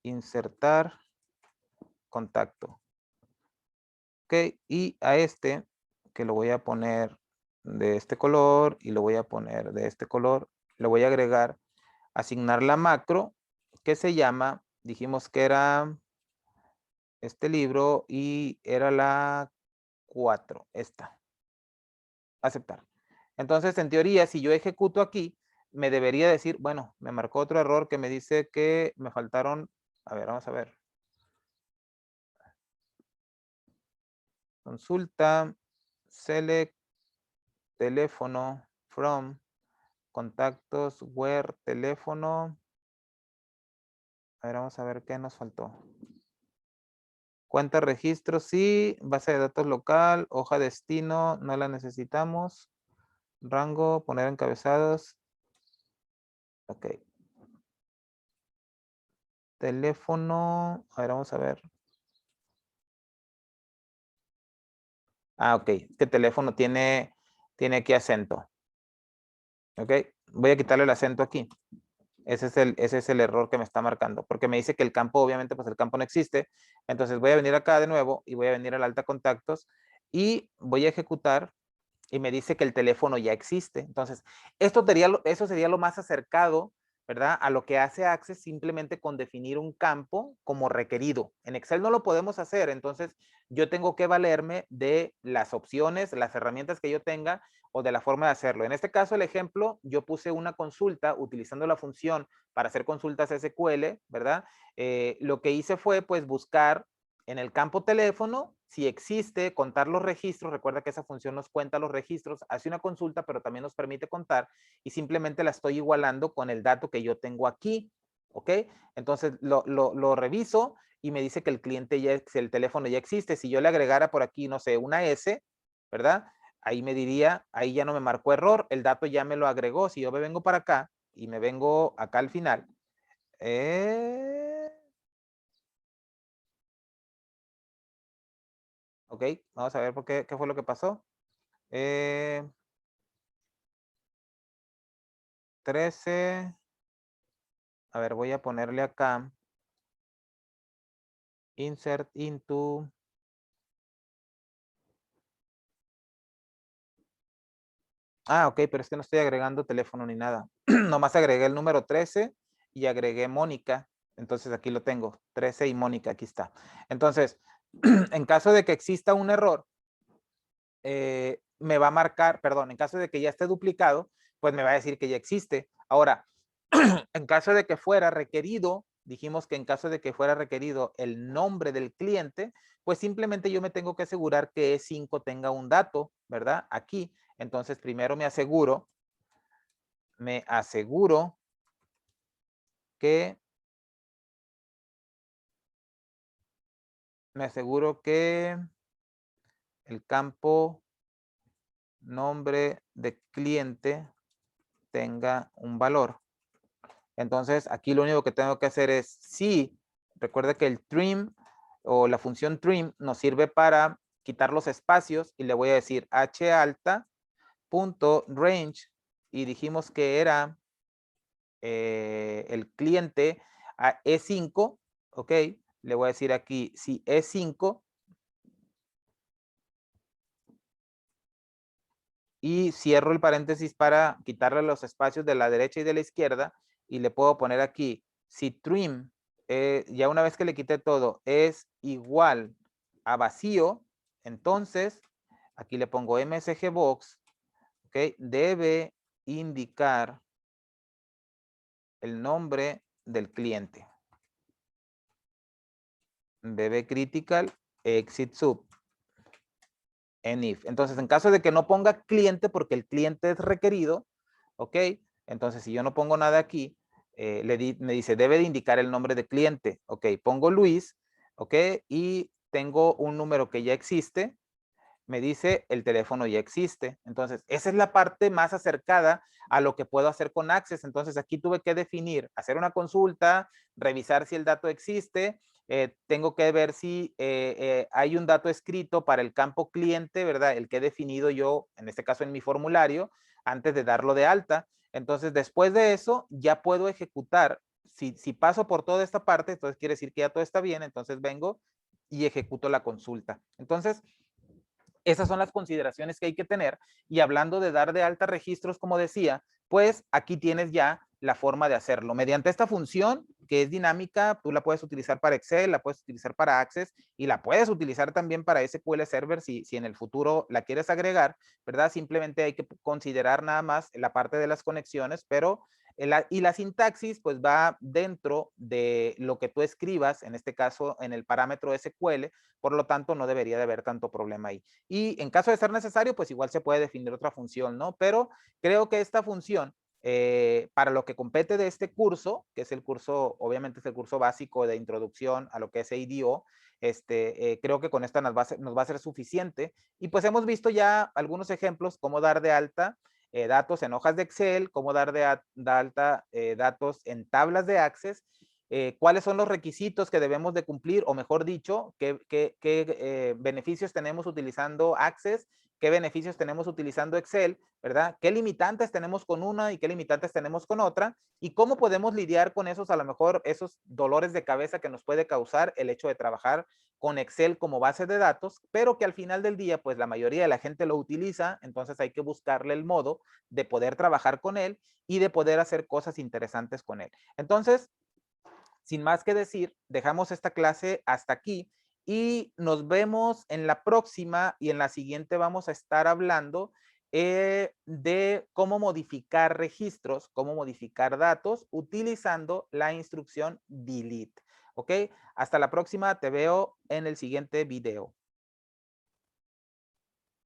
insertar contacto. Ok, y a este que lo voy a poner de este color y lo voy a poner de este color, le voy a agregar, asignar la macro que se llama, dijimos que era este libro y era la 4, esta, aceptar. Entonces, en teoría, si yo ejecuto aquí, me debería decir, bueno, me marcó otro error que me dice que me faltaron, a ver, vamos a ver. Consulta, select, teléfono, from, contactos, where, teléfono. A ver, vamos a ver qué nos faltó. Cuenta registro, sí. Base de datos local, hoja destino, no la necesitamos. Rango, poner encabezados. Ok. Teléfono, a ver, vamos a ver. Ah, ok. Este teléfono tiene aquí acento. Ok. Voy a quitarle el acento aquí. Ese es el error que me está marcando, porque me dice que el campo, obviamente, pues el campo no existe. Entonces voy a venir acá de nuevo y voy a venir al alta contactos y voy a ejecutar y me dice que el teléfono ya existe. Entonces, eso sería lo más acercado, ¿verdad? A lo que hace Access simplemente con definir un campo como requerido. En Excel no lo podemos hacer, entonces yo tengo que valerme de las opciones, las herramientas que yo tenga o de la forma de hacerlo. En este caso, el ejemplo, yo puse una consulta utilizando la función para hacer consultas SQL, ¿verdad? Lo que hice fue, pues, buscar en el campo teléfono, si existe, contar los registros. Recuerda que esa función nos cuenta los registros, hace una consulta, pero también nos permite contar y simplemente la estoy igualando con el dato que yo tengo aquí. ¿Ok? Entonces lo reviso y me dice que el cliente ya, el teléfono ya existe. Si yo le agregara por aquí, no sé, una S, ¿verdad? Ahí me diría, ahí ya no me marcó error, el dato ya me lo agregó. Si yo me vengo para acá y me vengo acá al final, ok, vamos a ver por qué fue lo que pasó. 13. A ver, voy a ponerle acá. Insert into. Ah, ok, pero es que no estoy agregando teléfono ni nada. Nomás agregué el número 13 y agregué Mónica. Entonces aquí lo tengo. 13 y Mónica, aquí está. Entonces, en caso de que exista un error, me va a marcar, perdón, en caso de que ya esté duplicado, pues me va a decir que ya existe. Ahora, en caso de que fuera requerido, dijimos que en caso de que fuera requerido el nombre del cliente, pues simplemente yo me tengo que asegurar que E5 tenga un dato, ¿verdad? Aquí. Entonces, primero me aseguro que el campo nombre de cliente tenga un valor. Entonces, aquí lo único que tengo que hacer es, sí, recuerda que el trim o la función trim nos sirve para quitar los espacios y le voy a decir h alta punto range y dijimos que era el cliente a E5, ok, le voy a decir aquí si E5 y cierro el paréntesis para quitarle los espacios de la derecha y de la izquierda y le puedo poner aquí si trim, ya una vez que le quité todo, es igual a vacío, entonces aquí le pongo MSG Box, ok, debe indicar el nombre del cliente. DB critical exit sub en if. Entonces, en caso de que no ponga cliente porque el cliente es requerido, ok, entonces si yo no pongo nada aquí, me dice debe de indicar el nombre de cliente, ok, pongo Luis, ok, y tengo un número que ya existe, me dice el teléfono ya existe. Entonces, esa es la parte más acercada a lo que puedo hacer con Access. Entonces, aquí tuve que definir, hacer una consulta, revisar si el dato existe, tengo que ver si hay un dato escrito para el campo cliente, ¿verdad? El que he definido yo, en este caso en mi formulario, antes de darlo de alta. Entonces, después de eso, ya puedo ejecutar. Si paso por toda esta parte, entonces quiere decir que ya todo está bien, entonces vengo y ejecuto la consulta. Entonces, esas son las consideraciones que hay que tener. Y hablando de dar de alta registros, como decía, pues aquí tienes ya la forma de hacerlo. Mediante esta función, que es dinámica, tú la puedes utilizar para Excel, la puedes utilizar para Access y la puedes utilizar también para SQL Server si en el futuro la quieres agregar, ¿verdad? Simplemente hay que considerar nada más la parte de las conexiones, pero y la sintaxis pues va dentro de lo que tú escribas, en este caso en el parámetro SQL, por lo tanto no debería de haber tanto problema ahí. Y en caso de ser necesario, pues igual se puede definir otra función, ¿no? Pero creo que esta función, para lo que compete de este curso, que es el curso, obviamente es el curso básico de introducción a lo que es ADO, creo que con esta nos va a ser suficiente. Y pues hemos visto ya algunos ejemplos, cómo dar de alta datos en hojas de Excel, cómo dar de alta datos en tablas de Access, cuáles son los requisitos que debemos de cumplir, o mejor dicho, qué beneficios tenemos utilizando Access, qué beneficios tenemos utilizando Excel, ¿verdad? ¿Qué limitantes tenemos con una y qué limitantes tenemos con otra? Y cómo podemos lidiar con esos, a lo mejor, esos dolores de cabeza que nos puede causar el hecho de trabajar con Excel como base de datos, pero que al final del día, pues la mayoría de la gente lo utiliza, entonces hay que buscarle el modo de poder trabajar con él y de poder hacer cosas interesantes con él. Entonces, sin más que decir, dejamos esta clase hasta aquí y nos vemos en la próxima, y en la siguiente vamos a estar hablando de cómo modificar registros, cómo modificar datos utilizando la instrucción delete. ¿Ok? Hasta la próxima, te veo en el siguiente video.